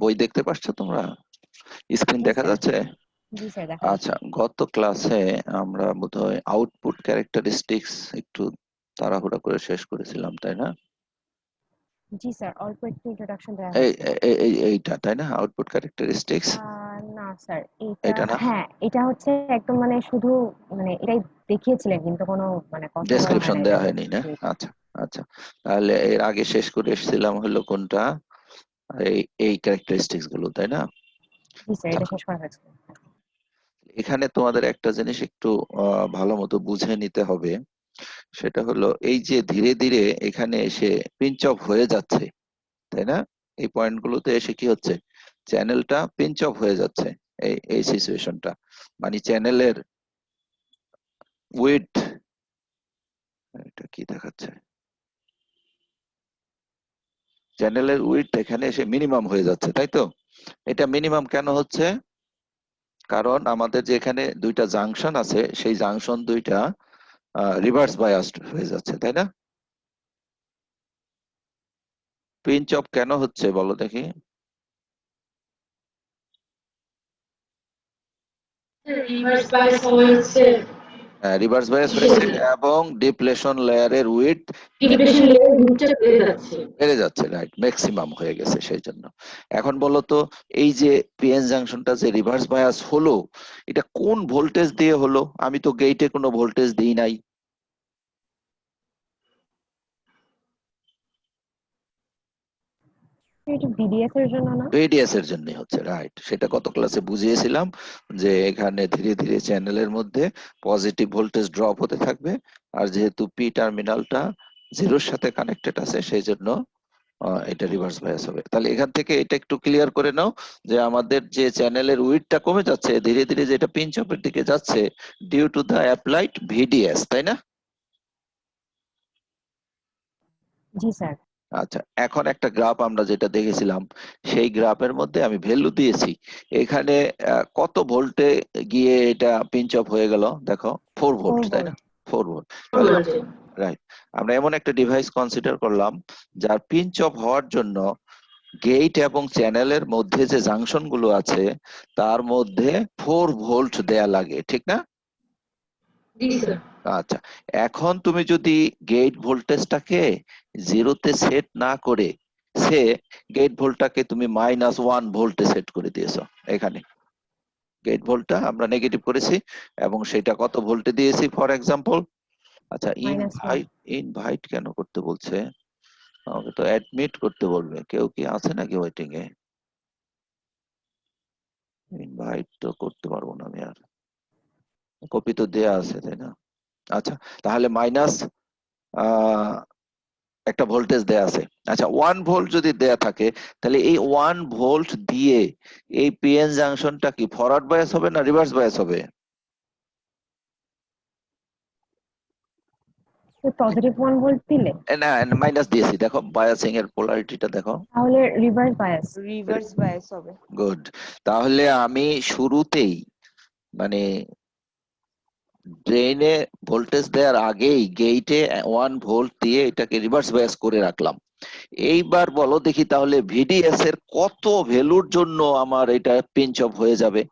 বই দেখতে পাচ্ছ তোমরা? স্ক্রিন জি দেখা স্যার। যাচ্ছে? জি স্যার, দেখা আচ্ছা, যাচ্ছে। গত ক্লাসে আমরা বোধহয় আউটপুট ক্যারেক্টারিস্টিক্স একটু তাড়াহুড়া করে শেষ করেছিলাম, তাই না? জি স্যার, অল্প একটু ইন্ট্রোডাকশন দেওয়া এই হয়েছে। এইটা তাই না, আউটপুট ক্যারেক্টারিস্টিক্স? না স্যার, এটা এটা না, হ্যাঁ, এটা হচ্ছে একদম মানে শুধু মানে এটাই দেখিয়েছিলেন, কিন্তু কোনো মানে কথা বলা হয় ডেসক্রিপশন না দেওয়া এটাতে। হয়নি না? জি আচ্ছা আচ্ছা, তাহলে এর আগে শেষ করে এসেছিলাম হলো কোনটা, এই এই ক্যারেক্টারিস্টিক্স গুলো, তাই না? জি স্যার, আচ্ছা, এটা শেষ করা হয়েছে। এখানে তোমাদের একটা জিনিস একটু ভালো মতো বুঝে নিতে হবে। সেটা হলো এই যে ধীরে ধীরে এখানে এসে পিঞ্চ অফ হয়ে যাচ্ছে, তাই না? এই পয়েন্ট গুলোতে এসে কি হচ্ছে, চ্যানেলটা পিঞ্চ অফ হয়ে যাচ্ছে। এই এই সিচুয়েশনটা মানে চ্যানেলের উইডথ, এটা কি দেখাচ্ছে, চ্যানেলের উইডথ এখানে এসে মিনিমাম হয়ে যাচ্ছে, তাই তো? এটা মিনিমাম কেন হচ্ছে? কারণ আমাদের যে এখানে দুইটা জাংশন আছে, সেই জাংশন দুইটা রিভার্স বায়াসড হয়ে যাচ্ছে, তাই না? পিঞ্চ অফ কেন হচ্ছে বলো দেখি? রিভার্স বাইস হয়েছে, রিভার্স বায়াস হয়েছে এবং ডিপ্লেশন লেয়ারের উইডথ ডিপ্রেশন লেভেল নিচে বেড়ে যাচ্ছে। বেড়ে যাচ্ছে, রাইট, ম্যাক্সিমাম হয়ে গেছে সেই জন্য। এখন বলো তো, এই যে পিএন জাংশনটা যে রিভার্স বায়াস হলো, এটা কোন ভোল্টেজ দিয়ে হলো? আমি তো গেটে কোনো ভোল্টেজ দিই নাই। এটা বিডিএস এর জন্য না? রেডিয়াস এর জন্য হচ্ছে, রাইট, সেটা গত ক্লাসে বুঝিয়েছিলাম যে এখানে ধীরে ধীরে চ্যানেলের মধ্যে পজিটিভ ভোল্টেজ ড্রপ হতে থাকবে, আর যেহেতু পি টার্মিনালটা জিরোর সাথে কানেক্টেড আছে সেই জন্য এটা রিভার্স বায়াস হবে। তাহলে এখান থেকে এটা একটু ক্লিয়ার করে নাও যে আমাদের যে চ্যানেলের উইডথটা কমে যাচ্ছে ধীরে ধীরে, যেটা পিঞ্চ অফের দিকে যাচ্ছে due to the applied VDS, তাই না? জি স্যার। আচ্ছা, এখন একটা গ্রাফ আমরা যেটা দেখেছিলাম, সেই গ্রাফের মধ্যে আমি ভ্যালু দিয়েছি। এখানে কত ভোল্টে গিয়ে এটা পিঞ্চ অফ হয়ে গেল দেখো, 4 ভোল্ট, 4 তাই না? ভোল্ট। 4 ভোল্ট। তাহলে রাইট, আমরা এমন একটা ডিভাইস কনসিডার করলাম যার পিঞ্চ অফ হওয়ার জন্য গেট এবং চ্যানেলের মধ্যে যে জাংশন গুলো আছে তার মধ্যে 4 ভোল্ট দেয়া লাগে, ঠিক না? জি স্যার। আচ্ছা, এখন তুমি যদি গেট ভোল্টেজটাকে জিরোতে সেট না করে, সে গেট ভোল্টটাকে তুমি -1 ভোল্টে সেট করে দিয়েছো। এখানে গেট ভোল্টটা আমরা নেগেটিভ করেছি এবং সেটা কত ভোল্টে দিয়েছি ফর এক্সাম্পল? আচ্ছা, -1। ইনভাইট, ইনভাইট কেন করতে বলছে? আমাকে তো অ্যাডমিট করতে বলবে। কেউ কি আছে নাকি ওয়েটিং এ? ইনভাইট তো করতে পারবো না আমি আর, কপি তো দেয়া আছে, তাই না? আচ্ছা, তাহলে মাইনাস একটা ভোল্টেজ দেয়া আছে। আচ্ছা, 1 ভোল্ট যদি দেয়া থাকে, তাহলে এই 1 ভোল্ট দিয়ে এই পিএন জাংশনটা কি ফরওয়ার্ড বায়াস হবে না রিভার্স বায়াস হবে? পজিটিভ 1 ভোল্ট দিলে না, মাইনাস দিয়েছি, দেখো বায়াসিং এর পোলারিটিটা দেখো। তাহলে রিভার্স বায়াস। রিভার্স বায়াস হবে। গুড, তাহলে আমি শুরুতেই মানে ড্রেনে ভোল্টেজ দেওয়ার আগেই গেইটে 1 ভোল্ট দিয়ে এটাকে রিভার্স বায়াস করে রাখলাম। এইবার বলো দেখি তাহলে ভিডিএস এর কত ভ্যালুর জন্য আমার এটা পিঞ্চ অফ হয়ে যাবে?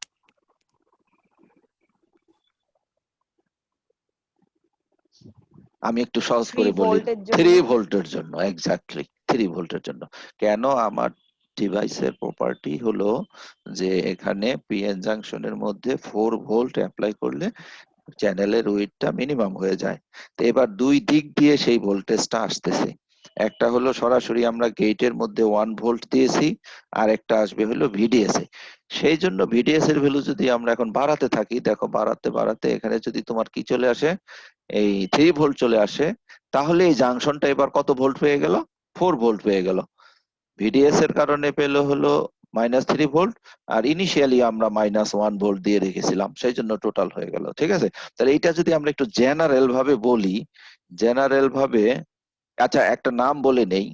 আমি একটু সহজ 3 করে বলি, ভোল্টের জন্য। 3 ভোল্টের জন্য, এক্স্যাক্টলি 3 ভোল্টের জন্য। কেন? আমার ডিভাইসের প্রপার্টি হলো যে এখানে পিএন জাংশনের মধ্যে 4 ভোল্ট অ্যাপ্লাই করলে চ্যানেলের উইডথটা মিনিমাম হয়ে যায়। তো এবার দুই দিক দিয়ে সেই ভোল্টেজটা আসতেছে। একটা হলো সরাসরি আমরা গেটের মধ্যে 1 ভোল্ট দিয়েছি, আর একটা আসবে হলো ভিডিএস এ। সেই জন্য ভিডিএস এর ভ্যালু যদি আমরা এখন বাড়াতে থাকি, দেখো বাড়াতে বাড়াতে এখানে যদি তোমার কি চলে আসে, এই 3 ভোল্ট চলে আসে, তাহলে এই জাংশনটা এবার কত ভোল্ট হয়ে গেল? 4 ভোল্ট হয়ে গেল। ভিডিএস এর কারণে পেলো হলো -3 ভোল্ট, আর ইনিশিয়ালি আমরা -1 ভোল্ট দিয়ে রেখেছিলাম, সেই জন্য টোটাল হয়ে গেল, ঠিক আছে? তাহলে এটা যদি আমরা একটু জেনারেল ভাবে বলি, জেনারেল ভাবে, আচ্ছা একটা নাম বলে নেই,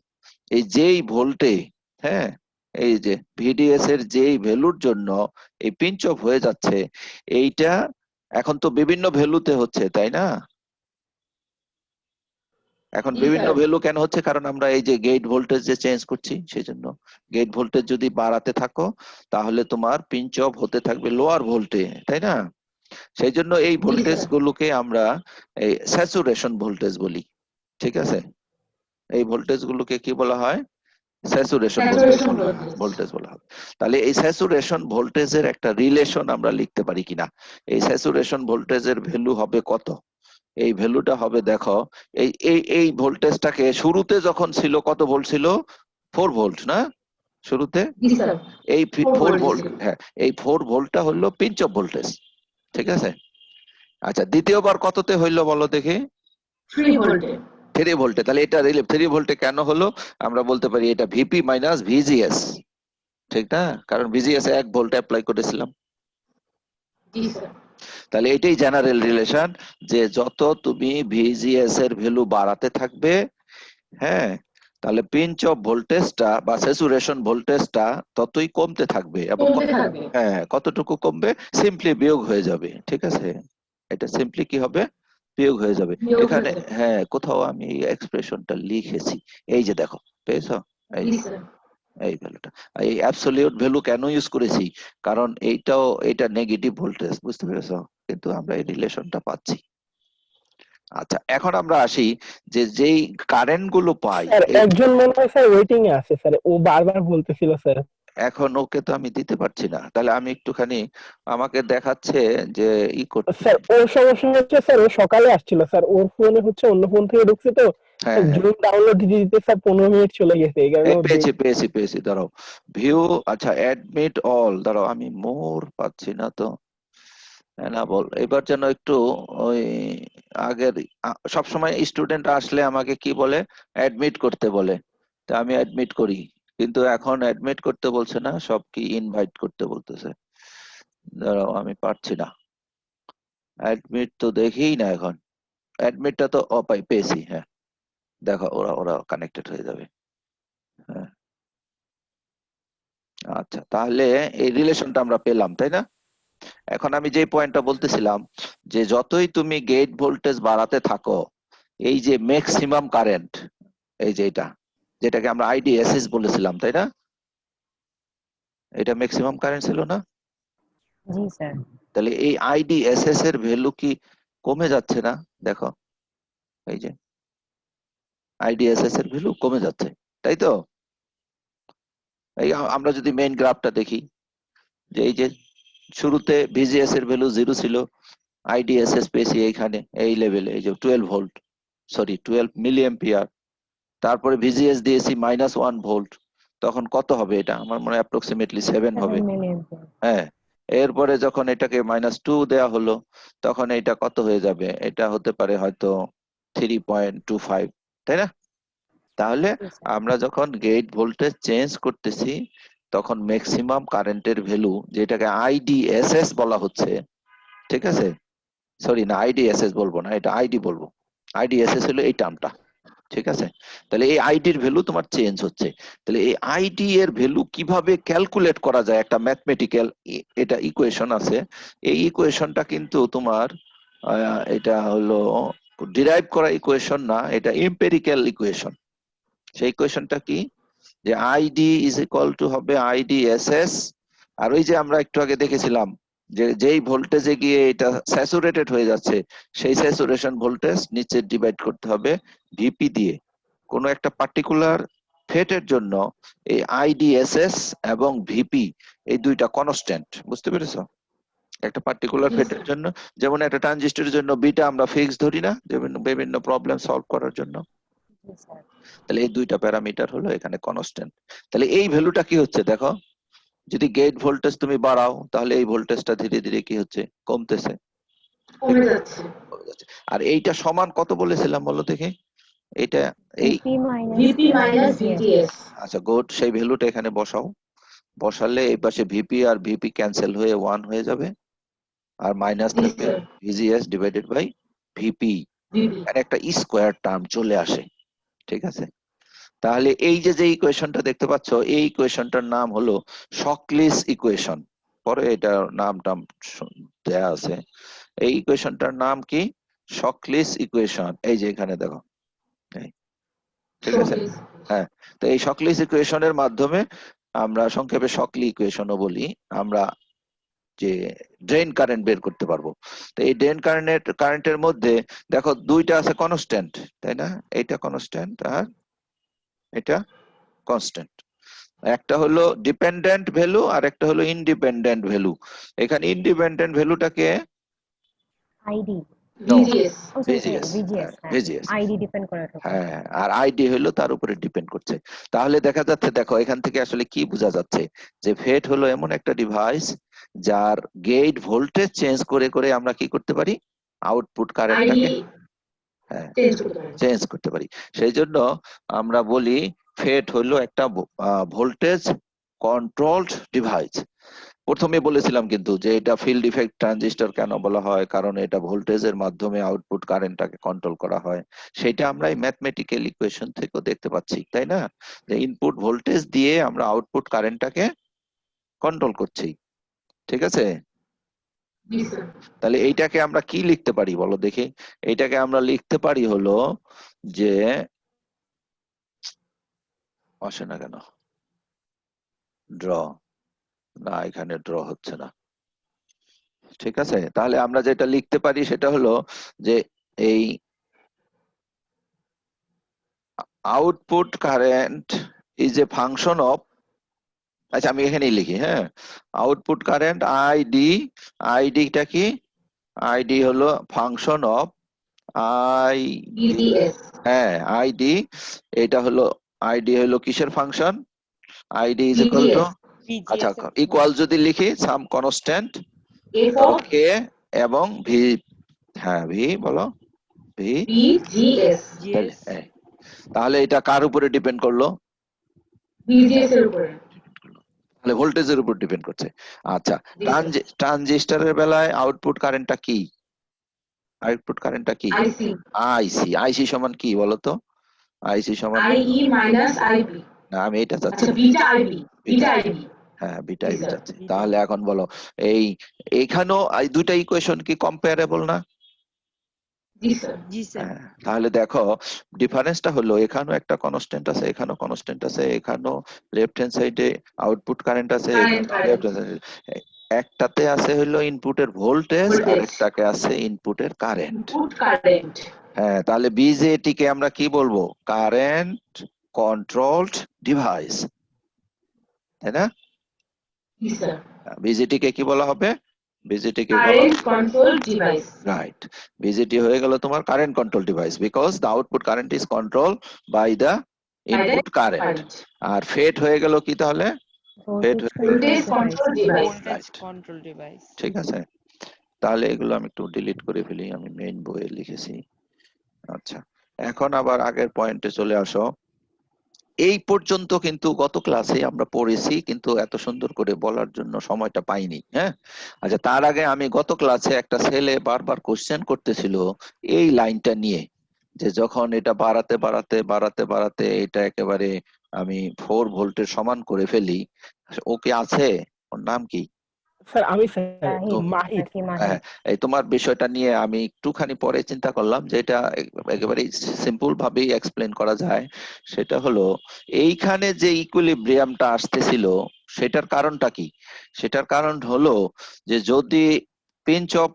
এই যেই ভোল্টে, হ্যাঁ, এই যে ভিডিএস এর যেই ভ্যালুর জন্য এই পিঞ্চ অফ হয়ে যাচ্ছে, এইটা এখন তো বিভিন্ন ভ্যালুতে হচ্ছে, তাই না? এখন জি, বিভিন্ন স্যার। ভ্যালু কেন হচ্ছে, কারণ আমরা এই যে গেট ভোল্টেজ যে চেঞ্জ করছি সেই জন্য। গেট ভোল্টেজ যদি বাড়াতে থাকো তাহলে তোমার পিঞ্চ অফ হতে থাকবে লোয়ার ভোল্টে, তাই না? সেই জন্য এই জি, ভোল্টেজ স্যার। গুলোকে আমরা এই স্যাচুরেশন ভোল্টেজ বলি, ঠিক আছে? এই ভোল্টেজ গুলোকে কি বলা হয়? স্যাচুরেশন ভোল্টেজ স্যাচুরেশন বলা ভোল্টেজ। ভোল্টেজ বলা হয়। তাহলে এই স্যাচুরেশন ভোল্টেজের একটা রিলেশন আমরা লিখতে পারি কিনা, এই স্যাচুরেশন ভোল্টেজের ভ্যালু হবে কত? এই ভ্যালুটা হবে, দেখো, এই এই এই ভোল্টেজটাকে শুরুতে যখন ছিল কত ভোল্ট ছিল? 4 ভোল্ট না শুরুতে? জি, স্যার। এই 4 4 ভোল্ট ভোল্ট, ছিল। হ্যাঁ, এই 4 ভোল্টটা হলো পিঞ্চ অফ ভোল্টেজ, ঠিক আছে? আচ্ছা, দ্বিতীয়বার কততে হইলো বলো দেখি? 3 ভোল্টে। 3 ভোল্টে। তাহলে এটা 3 ভোল্টে কেন হলো? আমরা বলতে পারি এটা ভিপি মাইনাস ভিজিএস, ঠিক না? কারণ ভিজিএস 1 ভোল্ট অ্যাপ্লাই করেছিলাম। জি, স্যার। তাহলে এটাই জেনারেল রিলেশন, যে যত তুমি ভিজিএস এর ভ্যালু বাড়াতে থাকবে, হ্যাঁ, তাহলে পিঞ্চ অফ ভোল্টেজটা বা স্যাচুরেশন ভোল্টেজটা ততই কমতে থাকবে। এবং কমতে থাকবে। হ্যাঁ, কতটুকু কমবে? সিম্পলি বিয়োগ হয়ে যাবে, ঠিক আছে? এটা সিম্পলি কি হবে? বিয়োগ হয়ে যাবে। বিয়োগ হয়ে এখানে যাবে। হ্যাঁ, কোথাও আমি এই এক্সপ্রেশনটা লিখেছি, এই যে দেখো, পেয়েছো? এই জি, যে স্যার। এই ভ্যালুটা, এই অ্যাবসলিউট ভ্যালু কেন ইউজ করেছি? কারণ এটা নেগেটিভ ভোল্টেজ, বুঝতে পেরেছো? কিন্তু আমরা এই রিলেশনটা পাচ্ছি। আচ্ছা, এখন আমরা আসি যে যেই কারেন্ট গুলো পাই, স্যার একজন মনে হয় স্যার ওয়েটিং এ আছে স্যার, ও বারবার বলতেছিল স্যার। এখন ওকে তো আমি দিতে পারছি না, তাহলে আমি একটুখানি, আমাকে দেখাচ্ছে যে করতে। স্যার ওর সমস্যা হচ্ছে স্যার, ও সকালে আসছিল স্যার, ওর ফোনে হচ্ছে অন্য ফোন থেকে ঢুকছে তো হ্যাঁ হ্যাঁ, জুম ডাউনলোড দিতে দিতে স্যার 15 মিনিট চলে গেছে, এই কারণে এই ও পেয়েছি পেয়েছি পেয়েছি, দাঁড়াও, ভিউ, আচ্ছা অ্যাডমিট অল, দাঁড়াও আমি মোর পাচ্ছি না তো, না বল, এবার যেন একটু ওই আগের, সবসময় স্টুডেন্ট আসলে আমাকে কি বলে? অ্যাডমিট করতে বলে, তা আমি অ্যাডমিট করি, কিন্তু এখন অ্যাডমিট করতে বলছে না, সব কি ইনভাইট করতে বলতেছে। দাঁড়াও, আমি পারছি না, অ্যাডমিট তো দেখেই না এখন, অ্যাডমিটটা তো পেয়েছি, হ্যাঁ, দেখো ওরা ওরা কানেক্টেড হয়ে যাবে, হ্যাঁ। আচ্ছা, তাহলে এই রিলেশনটা আমরা পেলাম, তাই না? এখন আমি যে পয়েন্টটা বলতেছিলাম, যে যতই তুমি গেট ভোল্টেজ বাড়াতে থাকো, এই যে ম্যাক্সিমাম কারেন্ট, এই যে এটা, যেটাকে আমরা আইডিএসএস বলেছিলাম, তাই না? এটা ম্যাক্সিমাম কারেন্ট ছিল না? জি স্যার। তাহলে এই আইডিএসএস এর ভ্যালু কি কমে যাচ্ছে না? দেখো, এই যে আইডিএসএস এর ভ্যালু কমে যাচ্ছে, তাই তো? এই আমরা যদি মেইন গ্রাফটা দেখি, যে এই যে শুরুতে ভিজিএস এর ভ্যালু 0 ছিল, আইডিএসএস পেয়েছি এইখানে এই লেভেলে, এই যে 12 ভোল্ট, সরি 12 মিলি অ্যাম্পিয়ার, তারপরে ভিজিএস দিয়েছি -1 ভোল্ট, তখন কত হবে? এটা আমার মনে হয় অ্যাপ্রক্সিমেটলি 7 হবে, 7 মিলিঅ্যাম্পিয়ার। হ্যাঁ। এরপরে যখন এটাকে -2 দেয়া হলো, তখন এটা কত হয়ে যাবে? এটা হতে পারে হয়তো 3.25, তাই না? তাহলে জি স্যার। আমরা যখন গেট ভোল্টেজ চেঞ্জ করতেছি, তখন ম্যাক্সিমাম কারেন্টের ভ্যালু, যেটাকে আইডিএসএস বলা হচ্ছে, ঠিক আছে? সরি না, আইডিএসএস বলবো না, এটা আইডি বলবো। আইডিএসএস হলো এই টার্মটা, ঠিক আছে? তাহলে এই আইডির ভ্যালু তোমার চেঞ্জ হচ্ছে। তাহলে এই আইডি এর ভ্যালু কিভাবে ক্যালকুলেট করা যায়? একটা ম্যাথমেটিক্যাল এটা ইকুয়েশন আছে। এই ইকুয়েশনটা কিন্তু তোমার এটা হলো ডিরাইভ করা ইকুয়েশন না, এটা এম্পিরিক্যাল ইকুয়েশন। সেই ইকুয়েশনটা কি? যে আইডি ইজ ইকুয়াল টু হবে আইডিএসএস, আর ওই যে আমরা একটু আগে দেখেছিলাম যে যেই ভোল্টেজে গিয়ে এটা স্যাচুরেটেড হয়ে যাচ্ছে, সেই স্যাচুরেশন ভোল্টেজ নিচে ডিভাইড করতে হবে ভিপি দিয়ে। কোনো একটা পার্টিকুলার ফেটের জন্য এই আইডিএসএস এবং ভিপি, এই দুইটা কনস্ট্যান্ট, বুঝতে পেরেছো? একটা পার্টিকুলার জি, ফেটের স্যার। জন্য, যেমন একটা ট্রানজিস্টরের জন্য বিটা আমরা ফিক্স ধরি না, বিভিন্ন বিভিন্ন প্রবলেম সলভ করার জন্য, জি স্যার। তাহলে এই দুইটা প্যারামিটার হলো এখানে কনস্ট্যান্ট। তাহলে এই ভ্যালুটা কি হচ্ছে দেখো, যদি গেট ভোল্টেজ তুমি বাড়াও, তাহলে এই ভোল্টেজটা ধীরে ধীরে কি হচ্ছে? কমতেছে, ঠিক কমে আছে? যাচ্ছে। কমে যাচ্ছে। আর এইটা সমান কত বলেছিলাম বলো দেখি? এটা এই, VP minus VP minus VGS. VGS. আচ্ছা গুড, সেই ভ্যালুটা এখানে বসাও, বসালে এই পাশে ভিপি আর ভিপি ক্যান্সেল হয়ে 1 হয়ে যাবে, আর মাইনাস জি, থাকবে sir. VGS divided by VP, VP. আর একটা স্কোয়ার টার্ম চলে আসে, ঠিক আছে? তাহলে এই যে যে ইকুয়েশনটা দেখতে পাচ্ছ, এই ইকুয়েশনটার নাম হলো শকলিস ইকুয়েশন। পরে এটার নাম টাম দেয়া আছে। এই ইকুয়েশনটার নাম কি? শকলিস ইকুয়েশন। এই যে এখানে দেখো, ঠিক আছে? হ্যাঁ, তো এই শকলিস ইকুয়েশনের মাধ্যমে আমরা সংক্ষেপে শকলি ইকুয়েশনও বলি, আমরা যে ড্রেন কারেন্ট বের করতে পারবো। তো এই ড্রেন কারেন্টের মধ্যে দেখো দুইটা আছে কনস্ট্যান্ট, তাই না? এটা কনস্ট্যান্ট আর এটা কনস্ট্যান্ট। একটা হলো ডিপেন্ডেন্ট ভ্যালু আর একটা হলো ইন্ডিপেন্ডেন্ট ভ্যালু। এখানে ইন্ডিপেন্ডেন্ট ভ্যালুটাকে ID VGS. VGS, VGS, VGS, ID depend করে ওর উপর। হ্যাঁ, আর আইডি হলো তার উপরে ডিপেন্ড করছে। তাহলে দেখা যাচ্ছে, দেখো এখান থেকে আসলে কি বোঝা যাচ্ছে, যে ফেট হলো এমন একটা ডিভাইস যার গেট ভোল্টেজ চেঞ্জ করে করে আমরা কি করতে পারি, আউটপুট কারেন্টটাকে ID হ্যাঁ change করতে পারি। চেঞ্জ করতে পারি। সেই জন্য আমরা বলি ফেট হলো একটা ভোল্টেজ কন্ট্রোলড ডিভাইস। প্রথমে বলেছিলাম কিন্তু যে এটা ফিল্ড ইফেক্ট ট্রানজিস্টর কেন বলা হয়, কারণ এটা ভোল্টেজের মাধ্যমে আউটপুট কারেন্টটাকে কন্ট্রোল করা হয়। সেটা আমরা এই ম্যাথমেটিক্যাল ইকুয়েশন থেকেও দেখতে পাচ্ছি, তাই না? যে ইনপুট ভোল্টেজ দিয়ে আমরা আউটপুট কারেন্টটাকে কন্ট্রোল করছি। ঠিক আছে? জি স্যার। তাহলে এইটাকে আমরা কি লিখতে পারি বলো দেখি? এইটাকে আমরা লিখতে পারি হলো যে, আসে না কেন ড্র, না এখানে ড্র হচ্ছে না। ঠিক আছে, তাহলে আমরা যেটা লিখতে পারি সেটা হলো যে এই output current is a function of, আচ্ছা আমি এখানেই লিখি, হ্যাঁ, আউটপুট কারেন্ট আইডি, আইডিটা কি, আইডি হলো ফাংশন অফ আই, VGS. হ্যাঁ আইডি, এটা হলো আইডি হলো কিসের function, ID is equal two, আচ্ছা ইকুয়াল যদি লিখি সাম কনস্ট্যান্ট F of কে এবং ভি, হ্যাঁ ভি বলো, ভি, VGS. তাহলে এটা কার উপরে ডিপেন্ড করলো, VGS এর উপরে। তাহলে ভোল্টেজের উপর ডিপেন্ড করছে। আচ্ছা, ট্রানজিস্টরের বেলায় আউটপুট কারেন্টটা কি, আউটপুট কারেন্টটা কি, IC. আইসি, আইসি সমান কি বলতো, আইসি সমান, IE minus IB. না আমি এটা চাচ্ছি, আচ্ছা বিটা IB. Beta IB. হ্যাঁ বিটা জি আইবি স্যার। চাচ্ছি। তাহলে এখন বলো এই এইখানেও এই দুইটা ইকুয়েশন কি কম্পারেবল না? জি স্যার। হ্যাঁ, তাহলে দেখো ডিফারেন্সটা হলো এখানেও একটা কনস্ট্যান্ট আছে, এখানেও কনস্ট্যান্ট আছে, এখানেও লেফট হ্যান্ড সাইডে আউটপুট কারেন্ট আছে, Current, এখানেও লেফট হ্যান্ড সাইডে একটাতে আছে হলো ইনপুটের ভোল্টেজ আর Voltage. একটাকে আছে ইনপুটের কারেন্ট। Input current. হ্যাঁ, তাহলে বিজেটি কে আমরা কি বলবো, কারেন্ট কন্ট্রোলড ডিভাইস, তাই না? জি স্যার। বিজেটি কে কি বলা হবে, বিজেটি কে বলা, current control device. Right, BJT হয়ে গেল তোমার current control device, because the output current is control by the input current. আর ফেট হয়ে গেল কি তাহলে, FET voltage control device. Control device. ঠিক আছে, তাহলে এগুলো আমি একটু ডিলিট করে ফেলি, আমি মেইন বইয়ে লিখেছি। আচ্ছা, এখন আবার আগের পয়েন্টে চলে আসো। এই পর্যন্ত কিন্তু গত ক্লাসে আমরা পড়েছি, কিন্তু এত সুন্দর করে বলার জন্য সময়টা পাইনি, হ্যাঁ। আচ্ছা, তার আগে আমি গত ক্লাসে একটা ছেলে বারবার কোশ্চেন করতেছিল এই লাইনটা নিয়ে, যে যখন এটা বাড়াতে বাড়াতে বাড়াতে বাড়াতে এটা একেবারে আমি 4 ভোল্টের সমান করে ফেলি, ও কি আছে, ওর নাম কি, স্যার আমি স্যার মাহির। হ্যাঁ, এই তোমার বিষয়টা নিয়ে আমি একটুখানি পরে চিন্তা করলাম যে এটা একেবারে সিম্পল ভাবেই এক্সপ্লেন করা যায়। সেটা হলো এইখানে যে ইকুইলিব্রিয়ামটা আসতেছিল সেটার কারণটা কি, সেটার কারণ হলো যে যদি পিঞ্চ অফ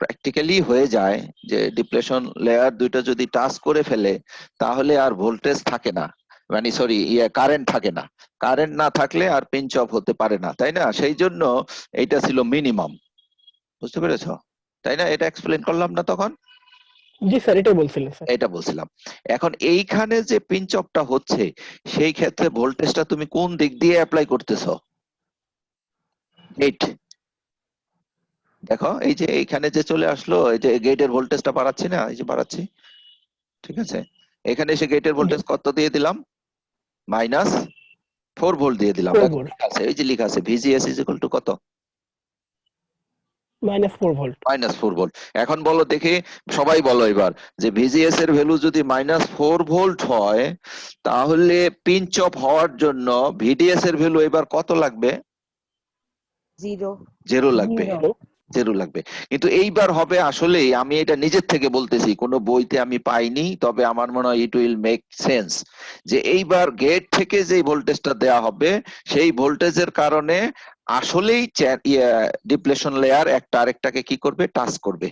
প্র্যাকটিক্যালি হয়ে যায়, যে ডিপ্লেশন লেয়ার দুইটা যদি টাচ করে ফেলে, তাহলে আর ভোল্টেজ থাকে না, মানে সরি কারেন্ট থাকে না, কারেন্ট না থাকলে আর পিঞ্চ অফ হতে পারে না, তাই না? সেই জন্য এইটা ছিল মিনিমাম, বুঝতে পেরেছো, তাই না? এটা এক্সপ্লেন করলাম না তখন? জি স্যার, এটাই বলছিলেন স্যার। এটা বলছিলাম। এখন এইখানে যে পিঞ্চ অফটা হচ্ছে, সেই ক্ষেত্রে ভোল্টেজটা তুমি কোন দিক দিয়ে অ্যাপ্লাই করতেছো, গেট, দেখো এই যে এইখানে যে চলে আসলো, এই যে গেটের ভোল্টেজটা বাড়াচ্ছি না, এই যে বাড়াচ্ছি, ঠিক আছে, এখানে এসে গেটের ভোল্টেজ কত দিয়ে দিলাম, -4 ভোল্ট দিয়ে দিলাম। 4 দেখো ভোল্ট, লেখা আছে, এই যে লেখা আছে ভিজিএস ইজ ইকুয়াল টু কত, -4 ভোল্ট। -4 ভোল্ট। এখন বলো দেখি, সবাই বলো এবার, যে ভিজিএস এর ভ্যালু যদি -4 ভোল্ট হয়, তাহলে পিঞ্চ অফ হওয়ার জন্য ভিডিএস এর ভ্যালু এবার কত লাগবে, 0 0 লাগবে। 0 লাগবে। কিন্তু এইবার হবে আসলে আমি এটা নিজের থেকে বলতেছি, কোনো বইতে আমি পাইনি, তবে আমার মনে হয় ইট উইল মেক সেন্স যে এইবার গেট থেকে যে ভোল্টেজটা দেয়া হবে সেই ভোল্টেজের কারণে আসলেই ডিপ্লেশন লেয়ার একটা আরেকটাকে কি করবে, টাচ করবে।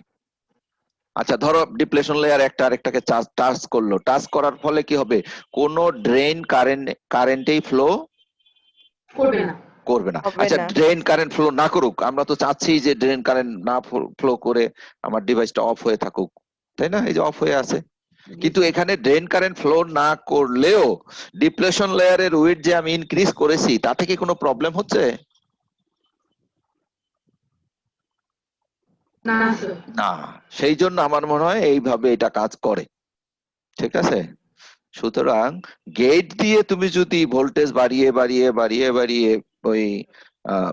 আচ্ছা ধরো ডিপ্লেশন লেয়ার একটা আরেকটাকে টাচ করলো, টাচ করার ফলে কি হবে, কোনো ড্রেন কারেন্টেই ফ্লো করবে না। করবে না। হবে আচ্ছা না। ড্রেন কারেন্ট ফ্লো না করুক, আমরা তো চাচ্ছি যে ড্রেন কারেন্ট না ফ্লো করে আমার ডিভাইসটা অফ হয়ে থাকুক, তাই না? এই যে অফ হয়ে আছে, কিন্তু এখানে ড্রেন কারেন্ট ফ্লো না করলেও ডিপ্লেশন লেয়ারের উইডথ যে আমি ইনক্রিজ করেছি তাতে কি কোনো প্রবলেম হচ্ছে? না স্যার। না, সেই জন্য আমার মনে হয় এইভাবে এটা কাজ করে। ঠিক আছে, সুতরাং গেট দিয়ে তুমি যদি ভোল্টেজ বাড়িয়ে বাড়িয়ে বাড়িয়ে বাড়িয়ে ওই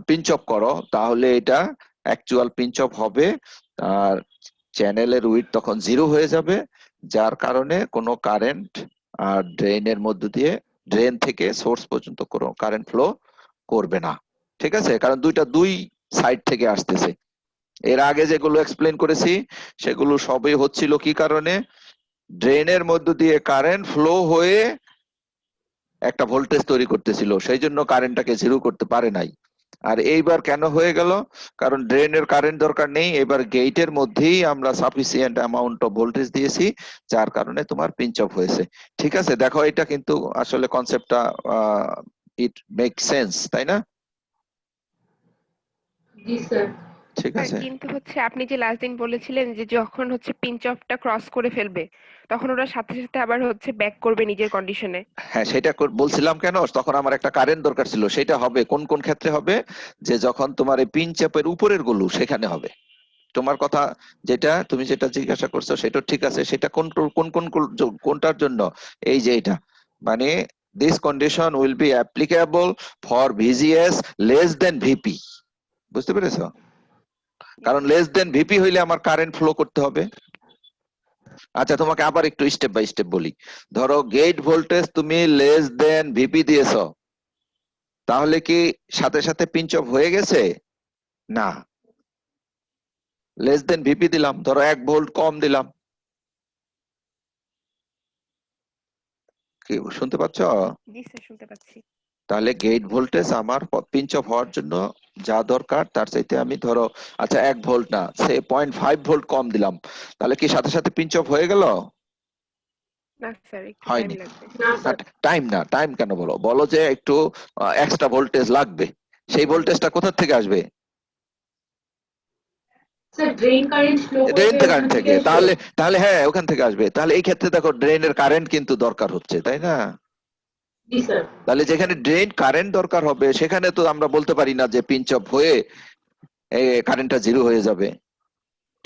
পিঞ্চ অফ করো তাহলে এটা অ্যাকচুয়াল পিঞ্চ অফ হবে, আর চ্যানেলের উইডথ তখন 0 হয়ে যাবে, যার কারণে কোনো কারেন্ট আর ড্রেনের মধ্য দিয়ে, ড্রেন থেকে সোর্স পর্যন্ত কোনো কারেন্ট ফ্লো করবে না। ঠিক আছে, কারণ দুই সাইড থেকে আসতেছে। এর আগে যেগুলো এক্সপ্লেন করেছি সেগুলো সবই হচ্ছিল কি কারণে, ড্রেনের মধ্য দিয়ে কারেন্ট ফ্লো হয়ে একটা ভোল্টেজ তৈরি করতেছিল, সেই জন্য কারেন্টটাকে 0 করতে পারে নাই। আর এইবার কেন হয়ে গেল, কারণ ড্রেনের কারেন্ট দরকার নেই, এবার গেটের মধ্যেই আমরা সাফিসিয়েন্ট অ্যামাউন্ট অফ ভোল্টেজ দিয়েছি, যার কারণে তোমার পিঞ্চ অফ হয়েছে। ঠিক আছে, দেখো এটা কিন্তু আসলে কনসেপ্টটা ইট মেক সেন্স, তাই না? জি স্যার। ঠিক স্যার আছে, কিন্তু হচ্ছে আপনি যে লাস্ট দিন বলেছিলেন যে যখন হচ্ছে পিঞ্চ অফটা ক্রস করে ফেলবে তখন ওরা সাথে সাথে আবার হচ্ছে ব্যাক করবে নিজের কন্ডিশনে। হ্যাঁ সেটা বলছিলাম কেন, তখন আমার একটা কারেন্ট দরকার ছিল, সেটা হবে কোন কোন ক্ষেত্রে হবে, যে যখন তোমার এই পিন চাপের উপরের গুলো সেখানে হবে। তোমার কথা যেটা তুমি যেটা জিজ্ঞাসা করছো সেটা ঠিক আছে, সেটা কোন কোন কোন কোনটার জন্য, এই যে এটা মানে this condition will be applicable for VGS less than VP, বুঝতে পেরেছো? কারণ লেস দেন ভিপি হইলে আমার কারেন্ট ফ্লো করতে হবে। আচ্ছা তোমাকে আবার একটু স্টেপ বাই স্টেপ বলি, ধরো গেট ভোল্টেজ তুমি লেস দেন ভিপি দিয়েছো, তাহলে কি সাথে সাথে পিঞ্চ অফ হয়ে গেছে? না, লেস দেন ভিপি দিলাম, ধরো 1 ভোল্ট কম দিলাম, কি শুনতে পাচ্ছ? জি স্যার শুনতে পাচ্ছি। তাহলে গেট ভোল্টেজ আমার পিঞ্চ অফ হওয়ার জন্য যা দরকার তার চাইতে আমি ধরো, আচ্ছা 1 ভোল্ট না, সে 0.5 ভোল্ট কম দিলাম, তাহলে কি সাথে সাথে পিঞ্চ অফ হয়ে গেল? না স্যার একটু টাইম হয়নি। লাগবে। না স্যার। টাইম না, টাইম কেন বলো, বলো যে একটু এক্সট্রা ভোল্টেজ লাগবে, সেই ভোল্টেজটা কোথা থেকে আসবে? Sir drain current flow drain করবে ওখান কারেন্ট থেকে, থেকে। তাহলে তাহলে হ্যাঁ ওখান থেকে আসবে, তাহলে এই ক্ষেত্রে দেখো ড্রেনের কারেন্ট কিন্তু দরকার হচ্ছে, তাই না? জি স্যার। তাহলে যেখানে ড্রেন কারেন্ট দরকার হবে সেখানে তো আমরা বলতে পারি না যে পিঞ্চ অফ হয়ে কারেন্টটা 0 হয়ে যাবে।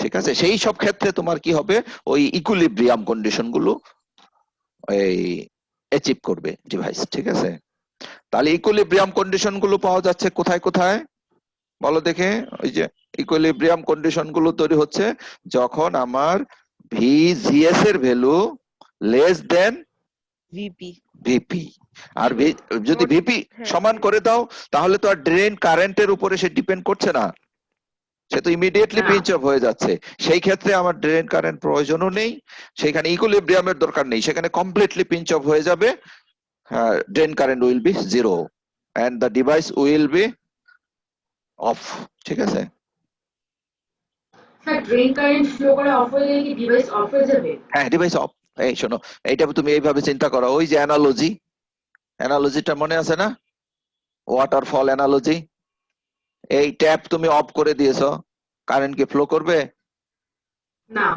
ঠিক আছে, সেই সব ক্ষেত্রে তোমার কি হবে, ওই ইকুইলিব্রিয়াম কন্ডিশন গুলো এই অ্যাচিভ করবে ডিভাইস। ঠিক আছে, তাহলে ইকুইলিব্রিয়াম কন্ডিশন গুলো পাওয়া যাচ্ছে কোথায় কোথায় বলো দেখে? ওই যে ইকুইলিব্রিয়াম কন্ডিশন গুলো তৈরি হচ্ছে যখন আমার ভিজিএস এর value less than VP. VP, আর যদি ভিপি হ্যাঁ, সমান করে দাও তাহলে তো আর ড্রেন কারেন্টের উপরে সে ডিপেন্ড করছে না, সে তো ইমিডিয়েটলি না। পিঞ্চ অফ হয়ে যাচ্ছে। সেই ক্ষেত্রে আমার ড্রেন কারেন্ট প্রয়োজনও নেই, সেখানে ইকুইলিব্রিয়ামের দরকার নেই, সেখানে কমপ্লিটলি পিঞ্চ অফ হয়ে যাবে, drain current will be 0 and the device will be off. ঠিক আছে, স্যার ড্রেন কারেন্ট ফ্লো করে অফ হয়ে গেলে কি ডিভাইস অফ হয়ে যাবে? হ্যাঁ ডিভাইস অফ। এই শোনো, এইটা তুমি এইভাবে চিন্তা করো, ওই যে অ্যানালজিটা মনে আছে না, ওয়াটারফল অ্যানালজি, এই ট্যাপ তুমি অফ করে দিয়েছো, কারেন্ট কি ফ্লো করবে? না।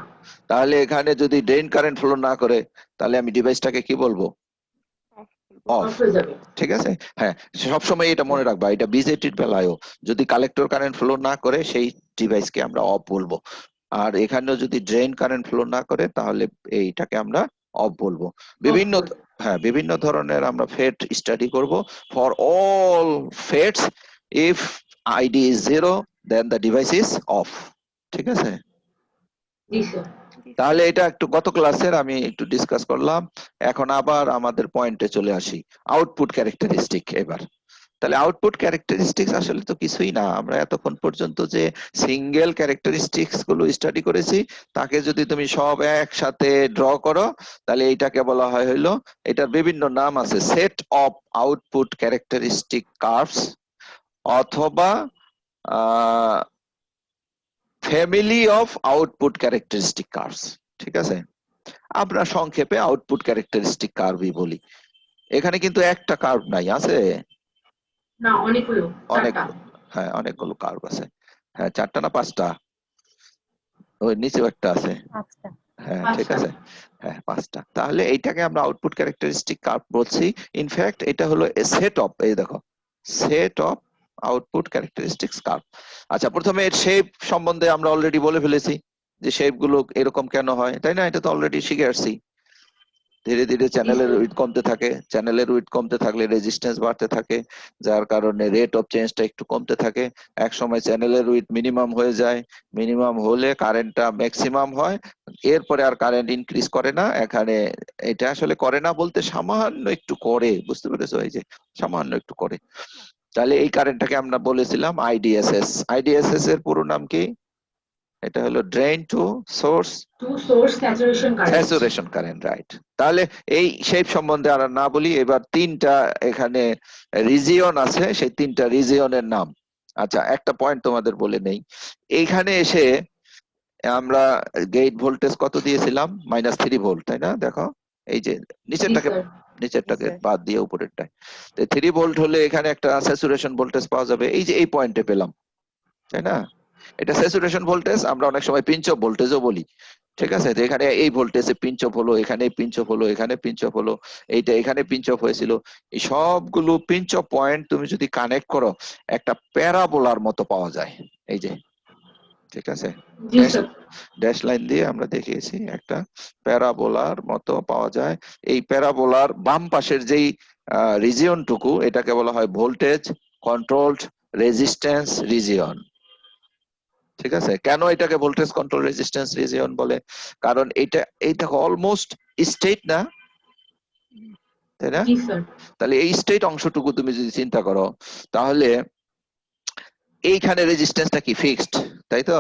তাহলে এখানে যদি ড্রেন কারেন্ট ফ্লো না করে তাহলে আমি ডিভাইসটাকে কি বলবো? অফ। অফ হয়ে যাবে। ঠিক আছে, হ্যাঁ সবসময় এটা মনে রাখবা, এটা বিজেটির বেলায়ও যদি কালেক্টর কারেন্ট ফ্লো না করে সেই ডিভাইসকে আমরা অফ বলবো, আর এখানেও যদি ড্রেন কারেন্ট ফ্লো না করে তাহলে এইটাকে আমরা অফ বলবো। বিভিন্ন হ্যাঁ বিভিন্ন ধরনের আমরা ফেট স্টাডি করব, for all FETs if ID is 0 then the device is off. ঠিক আছে, জি স্যার। তাহলে এটা একটু গত ক্লাসের আমি একটু ডিসকাস করলাম, এখন আবার আমাদের পয়েন্টে চলে আসি, আউটপুট ক্যারেক্টারিস্টিক। এবার তাহলে আউটপুট ক্যারেক্টারিস্টিক্স আসলে তো কিছুই না। আমরা এতক্ষণ পর্যন্ত যে সিঙ্গেল ক্যারেক্টারিস্টিক্স গুলো স্টাডি করেছি, তাকে যদি তুমি সব একসাথে ড্র করো, তাহলে এইটাকে বলা হয় হইলো, এটার বিভিন্ন নাম আছে, set of output characteristic curves, অথবা family of output characteristic curves. ঠিক আছে, আমরা সংক্ষেপে আউটপুট ক্যারেক্টারিস্টিক কার্ভই বলি। এখানে কিন্তু একটা কার্ভ নাই, আছে না, অনেকগুলো, অনেক, চারটা। হ্যাঁ অনেকগুলো কার্ভ আছে। হ্যাঁ, 4টা না 5টা, ওই নিচেও একটা আছে। 5টা। হ্যাঁ ঠিক 5টা। আছে, হ্যাঁ 5টা। তাহলে এইটাকে আমরা আউটপুট ক্যারেক্টারিস্টিক কার্ভ বলছি। ইনফ্যাক্ট এটা হলো সেট অফ, এই দেখো, set of output characteristics curve. আচ্ছা, প্রথমে এর শেপ সম্বন্ধে আমরা অলরেডি বলে ফেলেছি, যে শেপ গুলো এরকম কেন হয়, তাই না? এটা তো অলরেডি শিখে আসছি। ধীরে ধীরে চ্যানেলের উইডথ কমতে থাকে, চ্যানেলের উইডথ কমতে থাকলে রেজিস্ট্যান্স বাড়তে থাকে, যার কারণে রেট অফ চেঞ্জটা একটু কমতে থাকে। এক সময় চ্যানেলের উইডথ মিনিমাম হয়ে যায়, মিনিমাম হলে কারেন্টটা ম্যাক্সিমাম হয়, এরপরে আর কারেন্ট ইনক্রিজ করে না। এখানে এটা আসলে করে না বলতে সামান্য একটু করে, বুঝতে পেরেছো? এই যে সামান্য একটু করে। তাহলে এই কারেন্টটাকে আমরা বলেছিলাম আইডিএসএস। আইডিএসএস এর পুরো নাম কি? এটা হলো drain to source to source saturation current. Saturation current, right. তাহলে এই শেপ সম্বন্ধে আর না বলি, এবার 3টা এখানে রিজিয়ন আছে, সেই 3টা রিজিয়নের নাম। আচ্ছা, একটা পয়েন্ট তোমাদের বলে নেই, এইখানে এসে আমরা গেট ভোল্টেজ কত দিয়েছিলাম? -3 ভোল্ট, তাই না? দেখো এই যে নিচেরটাকে, নিচেরটাকে স্যার। বাদ দিয়ে উপরেরটায় 3 ভোল্ট হলে এখানে একটা স্যাচুরেশন ভোল্টেজ পাওয়া যাবে, এই যে এই পয়েন্টে পেলাম, তাই না? এটা স্যাচুরেশন ভোল্টেজ, আমরা অনেক সময় পিঞ্চ অফ ভোল্টেজও বলি। ঠিক আছে, তো এখানে এই ভোল্টেজে পিঞ্চ অফ হলো, এখানে পিঞ্চ অফ হলো, এখানে পিঞ্চ অফ হলো, এইটা এখানে পিঞ্চ অফ হয়েছিল। এই সবগুলো পিঞ্চ অফ পয়েন্ট তুমি যদি কানেক্ট করো, একটা প্যারাবোলার মতো পাওয়া যায়, এই যে। ঠিক আছে, জি স্যার। ড্যাশ লাইন দিয়ে আমরা দেখিয়েছি, একটা প্যারাবোলার মতো পাওয়া যায়। এই প্যারাবোলার বাম পাশের যেই রিজিয়নটুকু, এটাকে বলা হয় ভোল্টেজ কন্ট্রোলড রেজিস্ট্যান্স রিজিয়ন। ঠিক আছে, কেন এটাকে ভোল্টেজ কন্ট্রোল রেজিস্ট্যান্স রিজিয়ন বলে? কারণ এইটা অলমোস্ট স্টেট না, তাই না? জি স্যার। তাহলে এই স্টেট অংশটুকু তুমি যদি চিন্তা করো, তাহলে এইখানে রেজিস্ট্যান্সটা কি ফিক্সড, তাই তো?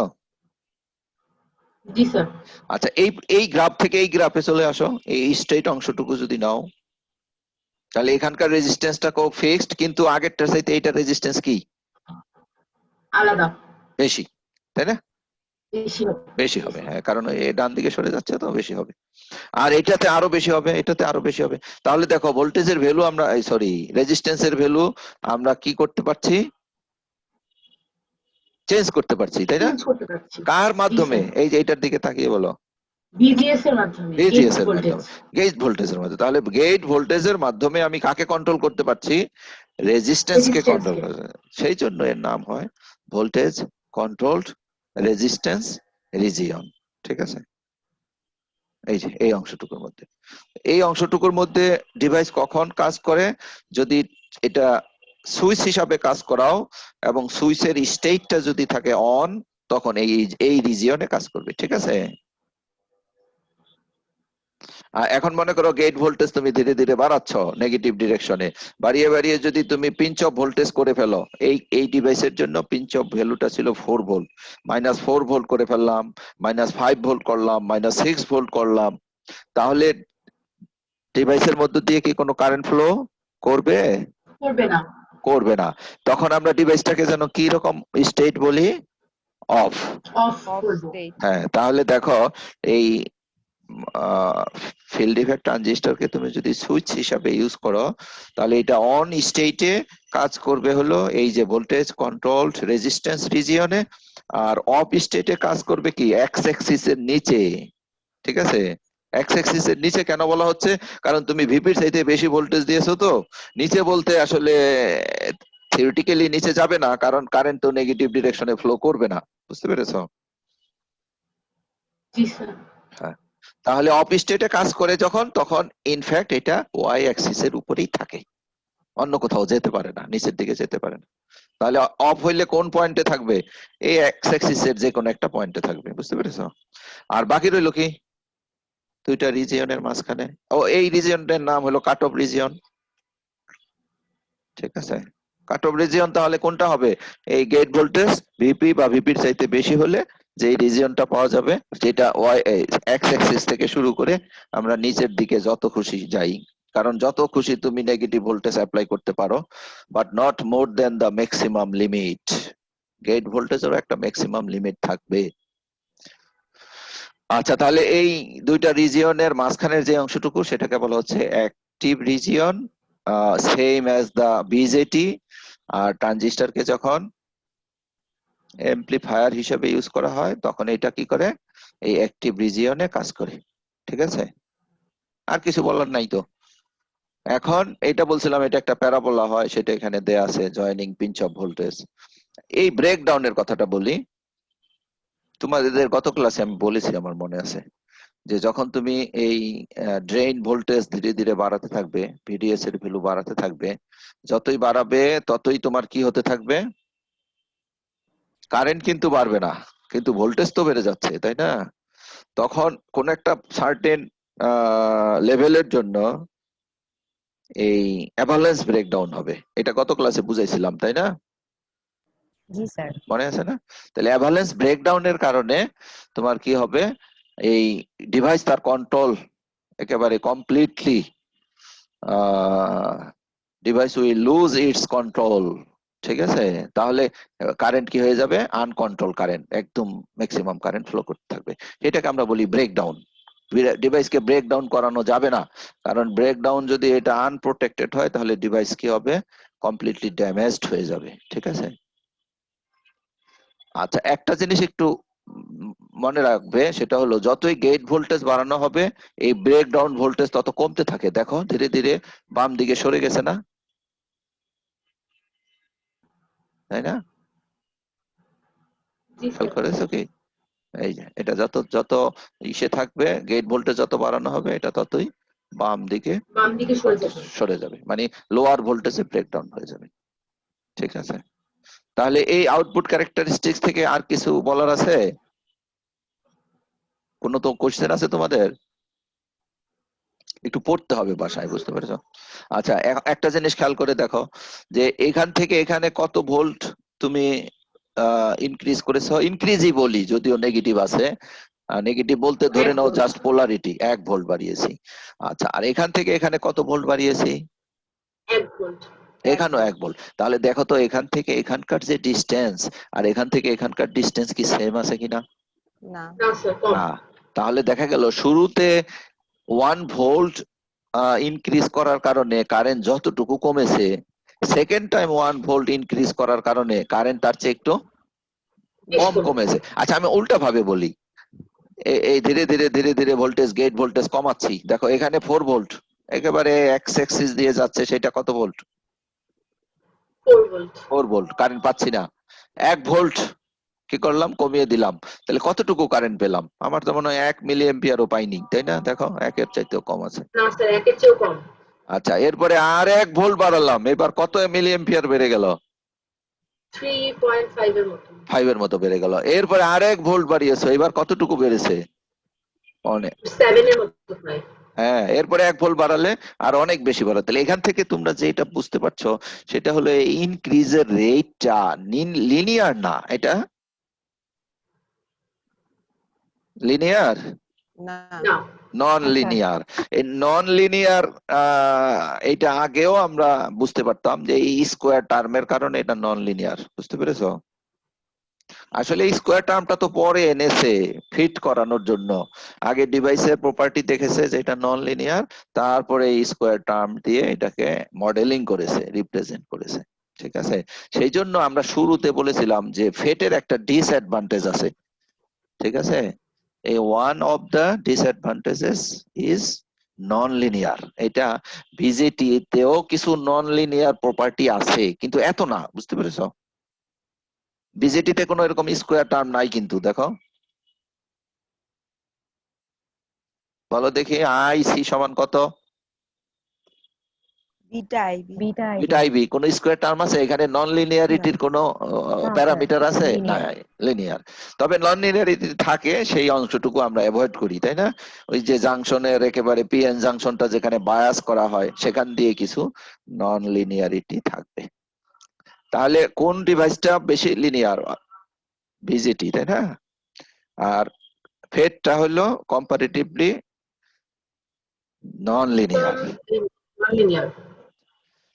জি স্যার। আচ্ছা, এই গ্রাফ থেকে এই গ্রাফে চলে আসো, এই স্টেট অংশটুকু যদি নাও, তাহলে এখানকার রেজিস্ট্যান্সটা খুব ফিক্সড, কিন্তু আগেরটার চাইতে এইটার রেজিস্ট্যান্স কি আলাদা। বেশি, তাই না? বেশি হবে। বেশি হবে, হ্যাঁ, কারণ এই ডান দিকে সরে যাচ্ছে তো বেশি হবে। আর এটাতে আরো বেশি হবে, এটাতে আরো বেশি হবে। তাহলে দেখো, ভোল্টেজের ভ্যালু আমরা, সরি, রেজিস্ট্যান্সের ভ্যালু আমরা কি করতে পারছি? চেঞ্জ করতে পারছি, তাই না? চেঞ্জ করতে পারছি। কার জি মাধ্যমে? স্যার। এই যে এটার দিকে তাকিয়ে বলো, ভিজিএস এর মাধ্যমে, গেট ভিজিএস এর ভোল্টেজ। মাধ্যমে, গেট ভোল্টেজের মাধ্যমে। তাহলে গেট ভোল্টেজের মাধ্যমে আমি কাকে কন্ট্রোল করতে পারছি? রেজিস্ট্যান্সকে কন্ট্রোল রেজিস্ট্যান্সকে। করতে। সেই জন্য এর নাম হয় ভোল্টেজ কন্ট্রোলড রেজিস্ট্যান্স রিজিয়ন। ঠিক আছে, এই যে এই অংশটুকুর মধ্যে, এই অংশটুকুর মধ্যে ডিভাইস কখন কাজ করে? যদি এটা সুইচ হিসাবে কাজ করাও এবং সুইচের স্টেটটা যদি থাকে অন, তখন এই রিজিয়নে কাজ করবে। ঠিক আছে, এখন মনে করো গেট ভোল্টেজ তুমি ধীরে ধীরে বাড়াচ্ছ নেগেটিভ ডিরেকশনে, বাড়িয়ে বাড়িয়ে যদি তুমি পিঞ্চ অফ ভোল্টেজ করে ফেলো, এই ডিভাইসের জন্য পিঞ্চ অফ ভ্যালুটা ছিল 4 ভোল্ট, -4 ভোল্ট করে ফেললাম, -5 ভোল্ট করলাম, -6 ভোল্ট করলাম, তাহলে ডিভাইসের মধ্য দিয়ে কি কোনো কারেন্ট ফ্লো করবে? করবে না। করবে না। তখন আমরা ডিভাইসটাকে যেন কি রকম স্টেট বলি? অফ। অফ অফ করবো। স্টেট। হ্যাঁ, তাহলে দেখো, এই ফিল্ড ইফেক্ট ট্রানজিস্টরকে তুমি যদি সুইচ হিসাবে ইউজ করো, তাহলে এটা অন স্টেটে কাজ করবে হলো এই যে ভোল্টেজ কন্ট্রোলড রেজিস্ট্যান্স রিজিয়নে, আর অফ স্টেটে কাজ করবে কি এক্স অ্যাক্সিস এর নিচে। ঠিক আছে, এক্স অ্যাক্সিস এর নিচে কেন বলা হচ্ছে? কারণ তুমি ভিপির চাইতে বেশি ভোল্টেজ দিয়েছো, তো নিচে বলতে আসলে থিওরিটিক্যালি নিচে যাবে না, কারণ কারেন্ট তো নেগেটিভ ডিরেকশনে ফ্লো করবে না। বুঝতে পেরেছো? জি স্যার। হ্যাঁ, তাহলে অফ স্টেটে কাজ করে যখন, তখন ইনফ্যাক্ট এটা ওয়াই অ্যাক্সিস এর উপরেই থাকে, অন্য কোথাও যেতে পারে না, নিচের দিকে যেতে পারে না। তাহলে অফ হইলে কোন পয়েন্টে থাকবে? এই এক্স অ্যাক্সিস এর যে কোনো একটা পয়েন্টে থাকবে। বুঝতে পেরেছো? আর বাকি রইল কি? দুইটা রিজিয়নের মাঝখানে, এই রিজিয়নটার নাম হলো কাট অফ রিজিয়ন। ঠিক আছে, কাট অফ রিজিয়ন তাহলে কোনটা হবে? এই গেট ভোল্টেজ ভিপি বা ভিপির চাইতে বেশি হলে যে রিজিয়নটা পাওয়া যাবে, যেটা ওয়াই এক্স অ্যাক্সিস থেকে শুরু করে আমরা নিচের দিকে যত খুশি যাই, কারণ যত খুশি তুমি নেগেটিভ ভোল্টেজ অ্যাপ্লাই করতে পারো, but not more than the maximum limit. Gate ভোল্টেজেরও একটা ম্যাক্সিমাম লিমিট থাকবে। আচ্ছা, তাহলে এই দুইটা রিজিয়নের মাঝখানের যে অংশটুকু সেটাকে বলা হচ্ছে অ্যাক্টিভ রিজিয়ন, সেম অ্যাজ দা বিজেটি। আর ট্রানজিস্টরকে যখন এমপ্লিফায়ার হিসেবে ইউজ করা হয় তখন এটা কি করে? এই অ্যাক্টিভ রিজিয়নে কাজ করে। ঠিক আছে, আর কিছু বলার নাই তো। এখন এটা বলছিলাম এটা একটা প্যারাবোলা হয়, সেটা এখানে দেয়া আছে, জয়েনিং পিঞ্চ অফ ভোল্টেজ। এই ব্রেকডাউনের কথাটা বলি, তোমাদের গত ক্লাসে আমি বলেছি, আমার মনে আছে, যে যখন তুমি এই ড্রেন ভোল্টেজ ধীরে ধীরে বাড়াতে থাকবে, ভিডিএস এর ভ্যালু বাড়াতে থাকবে, যতই বাড়াবে ততই তোমার কি হতে থাকবে? কারেন্ট কিন্তু বাড়বে না, কিন্তু ভোল্টেজ তো বেড়ে যাচ্ছে, তাই না? তখন কোন একটা সার্টেন লেভেলের জন্য এই অ্যাভালান্স ব্রেকডাউন হবে। এটা গত ক্লাসে বুঝাইছিলাম, তাই না? জি স্যার। মনে আছে না? তাহলে অ্যাভালান্স ব্রেকডাউনের কারণে তোমার কি হবে? এই ডিভাইস তার কন্ট্রোল একেবারে completely, device will lose it's control. ঠিক আছে, তাহলে কারেন্ট কি হয়ে যাবে? আনকন্ট্রোল কারেন্ট, একদম ম্যাক্সিমাম কারেন্ট ফ্লো করতে থাকবে। এটাকে আমরা বলি ব্রেকডাউন। ডিভাইসকে ব্রেকডাউন করানো যাবে না, কারণ ব্রেকডাউন যদি এটা আনপ্রোটেক্টেড হয় তাহলে ডিভাইস কি হবে? কমপ্লিটলি ড্যামেজড হয়ে যাবে। ঠিক আছে। আচ্ছা, একটা জিনিস একটু মনে রাখবে, সেটা হলো যতই গেট ভোল্টেজ বাড়ানো হবে এই ব্রেকডাউন ভোল্টেজ তত কমতে থাকে। দেখো ধীরে ধীরে বাম দিকে সরে গেছে না, তাই না? জি খেয়াল স্যার। করেছো কি? এই যে এটা যত যত ইসে থাকবে, গেট ভোল্টেজ যত বাড়ানো হবে এটা ততই বাম দিকে বাম দিকে সরে যাবে। সরে যাবে, মানে লোয়ার ভোল্টেজে ব্রেকডাউন হয়ে যাবে। ঠিক আছে, তাহলে এই আউটপুট ক্যারেক্টারিস্টিক্স থেকে আর কিছু বলার আছে? কোনো তো কোশ্চেন আছে তোমাদের? একটু পড়তে হবে বাসায়, বুঝতে পেরেছো? আচ্ছা, একটা জিনিস খেয়াল করে দেখো, যে এখান থেকে এখানে কত ভোল্ট তুমি ইনক্রিজ করেছো। ইনক্রিজই বলি, যদিও নেগেটিভ আছে, নেগেটিভ বলতে ধরে নাও জাস্ট পোলারিটি 1 ভোল্ট বাড়িয়েছি। আচ্ছা, আর এখান থেকে এখানে কত ভোল্ট বাড়িয়েছি? 1 ভোল্ট। এখানেও 1 ভোল্ট। তাহলে দেখো তো এখান থেকে এখানকার যে ডিস্টেন্স আর এখান থেকে এখানকার ডিস্টেন্স কি সেম আছে কিনা? না। না স্যার, কম। না। তাহলে দেখা গেল শুরুতে 1 ভোল্ট ইনক্রিজ করার কারণে কারেন্ট যতটুকু কমেছে, সেকেন্ড টাইম 1 ভোল্ট ইনক্রিজ করার কারণে কারেন্ট তার চেয়ে একটু কম কমেছে। আচ্ছা, আমি উল্টা ভাবে বলি, এই ধীরে ধীরে ধীরে ধীরে ভোল্টেজ, গেট ভোল্টেজ কমাচ্ছি। দেখো এখানে 4 ভোল্ট একেবারে এক্স অ্যাক্সিস দিয়ে যাচ্ছে, সেটা কত ভোল্ট? 4 ভোল্ট। 4 ভোল্ট কারেন্ট পাচ্ছি না। 1 ভোল্ট কি করলাম? কমিয়ে দিলাম। তাহলে কতটুকু কারেন্ট পেলাম? আমার তো মনে হয় 1 মিলি এম্পিয়ারও পাইনি, তাই না? দেখো 1 এর চাইতেও কম আছে। না স্যার, 1 এর চেয়েও কম। আচ্ছা, এরপরে আর 1 ভোল্ট বাড়ালাম, এবার কত মিলি এম্পিয়ার বেড়ে গেল? 3.5 এর মতো। 5 এর মতো বেড়ে গেল। এরপরে আর 1 ভোল্ট বাড়িয়েছো, এবার কতটুকু বেড়েছে? অনেক। 7 এর মতো প্রায়। হ্যাঁ, এরপরে 1 ভোল্ট বাড়ালে আর অনেক বেশি বাড়াতে। তাহলে এখান থেকে তোমরা যেটা বুঝতে পারছো সেটা হলো ইনক্রিজের রেটটা লিনিয়ার না। এটা লিনিয়ার, না। না। Non linear. এই নন লিনিয়ার এটা আগেও আমরা বুঝতে পারতাম যে এই স্কোয়ার টার্মের কারণে এটা নন লিনিয়ার। বুঝতে পেরেছো? আসলে স্কোয়ার টার্মটা তো পরে এনেছে ফিট করানোর জন্য। আগে ডিভাইসের প্রপার্টি দেখেছে যে এটা নন লিনিয়ার, তারপরে স্কোয়ার টার্ম দিয়ে এটাকে মডেলিং করেছে, রিপ্রেজেন্ট করেছে। ঠিক আছে, সেই জন্য আমরা শুরুতে বলেছিলাম যে ফেটের একটা ডিসঅ্যাডভান্টেজ আছে। ঠিক আছে, এই one of the disadvantages is non linear. এটা বিজেটি তেও কিছু নন লিনিয়ার প্রপার্টি আছে, কিন্তু এত না। বুঝতে পেরেছো? বিজেটিতে কোনো এরকম স্কোয়ার টার্ম নাই কিন্তু। দেখো, বলো দেখি, আই সি সমান কত? Beta IB. বিটা আইবি কোন স্কোয়ার টার্ম আছে এখানে? নন লিনিয়ারিটির কোন প্যারামিটার আছে? না, লিনিয়ার। তবে নন লিনিয়ারিটি থাকে সেই অংশটুকু আমরা অ্যাভয়েড করি, তাই না? ওই যে জাংশনের একেবারে পিএন জাংশনটা যেখানে বায়াস করা হয় সেখান দিয়ে কিছু নন লিনিয়ারিটি থাকবে। তাহলে কোন ডিভাইসটা বেশি লিনিয়ার? ভিজিটি, তাই না? আর ফেটটা হলো কম্পারেটিভলি নন লিনিয়ার। লিনিয়ার।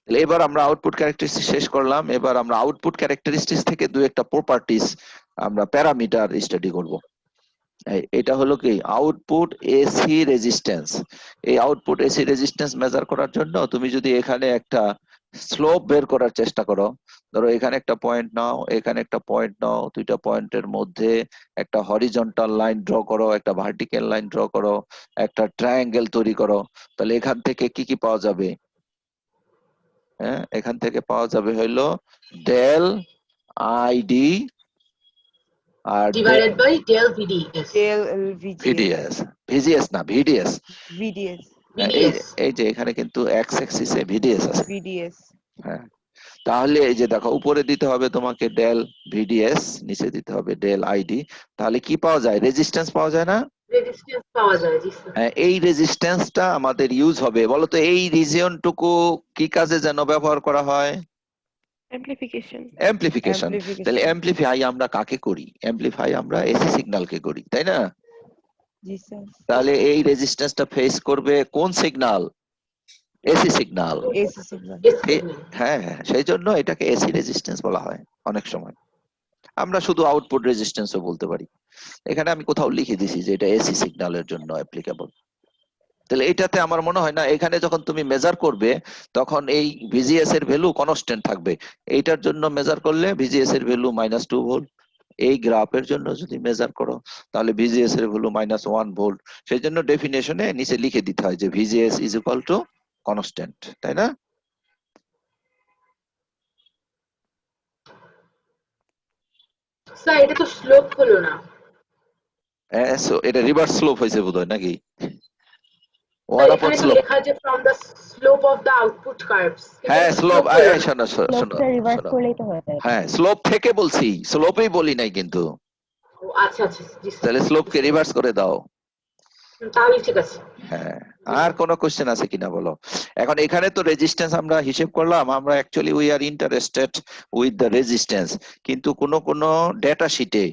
এবার আমরা আউটপুট ক্যারেক্টারিস্টিক্স শেষ করলাম, এবার আমরা আউটপুট ক্যারেক্টারিস্টিক্স থেকে দুই একটা প্রপার্টিজ আমরা প্যারামিটার স্টাডি করব। এটা হলো কি আউটপুট এসি রেজিস্ট্যান্স। এই আউটপুট এসি রেজিস্ট্যান্স মেজার করার জন্য তুমি যদি এখানে একটা স্লোপ বের করার চেষ্টা করো, ধরো এখানে একটা পয়েন্ট নাও, এখানে একটা পয়েন্ট নাও, দুইটা পয়েন্টের মধ্যে একটা হরিজন্টাল লাইন ড্র করো, একটা ভার্টিক্যাল লাইন ড্র করো, একটা ট্রায়াঙ্গেল তৈরি করো, তাহলে এখান থেকে কি কি পাওয়া যাবে? হ্যাঁ, এখান থেকে পাওয়া যাবে হইলো ডেল আইডি আর divided by del VDS. Del VDS, VGS না ভিডিএস। ভিডিএস এই যে এখানে কিন্তু এক্স অ্যাক্সিসে ভিডিএস আছে। ভিডিএস হ্যাঁ, তাহলে এই যে দেখো উপরে দিতে হবে তোমাকে ডেল ভিডিএস, নিচে দিতে হবে ডেল আইডি। তাহলে কি পাওয়া যায়? রেজিস্ট্যান্স পাওয়া যায় না? রেজিস্ট্যান্স পাওয়া যায়, জি স্যার। হ্যাঁ, এই রেজিস্ট্যান্সটা আমাদের ইউজ হবে। বলতো এই রিজিয়নটুকু কি কাজে যেন ব্যবহার করা হয়? অ্যামপ্লিফিকেশন। অ্যামপ্লিফিকেশন। তাহলে অ্যামপ্লিফাই আমরা কাকে করি? অ্যামপ্লিফাই আমরা এসি সিগন্যালকে করি, তাই না? জি স্যার তাহলে এই রেজিস্ট্যান্সটা ফেস করবে কোন signal? AC signal. AC signal হ্যাঁ হ্যাঁ, সেই জন্য এটাকে এসি রেজিস্ট্যান্স বলা হয় অনেক সময়। আমরা শুধু আউটপুট রেজিস্ট্যান্সও বলতে পারি। এখানে আমি কোথাও লিখে দিছি যে এটা এসি সিগন্যালের জন্য অ্যাপ্লিকেবল। তাহলে এটাতে আমার মনে হয় না এখানে যখন তুমি মেজার করবে তখন এই ভিজিএস এর ভ্যালু কনস্ট্যান্ট থাকবে। এইটার জন্য মেজার করলে ভিজিএস এর ভ্যালু -2 ভোল্ট। এই গ্রাফের জন্য যদি মেজার করো তাহলে ভিজিএস এর ভ্যালু -1 ভোল্ট। সেই জন্য ডেফিনেশনে নিচে লিখে দিতে হয় যে VGS is equal to constant, তাই না? স্যার এটা তো স্লোপ হলো না। হ্যাঁ, so এটা রিভার্স স্লোপ হয়েছে বোধহয় নাকি? স্যার 1 এখানে upon তো slope। লেখা আছে from the slope of the output curves. হ্যাঁ, স্লোপ। শোনো শোনো স্লোপটা রিভার্স শোনো, করলেই তো হয়ে যায়। হ্যাঁ স্লোপ থেকে বলছি, স্লোপেই বলি নাই কিন্তু। ও আচ্ছা আচ্ছা, জি স্যার। তাহলে স্লোপকে রিভার্স করে দাও। তাহলে ঠিক আছে। হ্যাঁ, আর কোনো কোশ্চেন আছে কিনা বলো? এখন এখানে তো রেজিস্ট্যান্স আমরা হিসেব করলাম, আমরা actually we are interested with the resistance. কিন্তু কোন ডেটা শিটে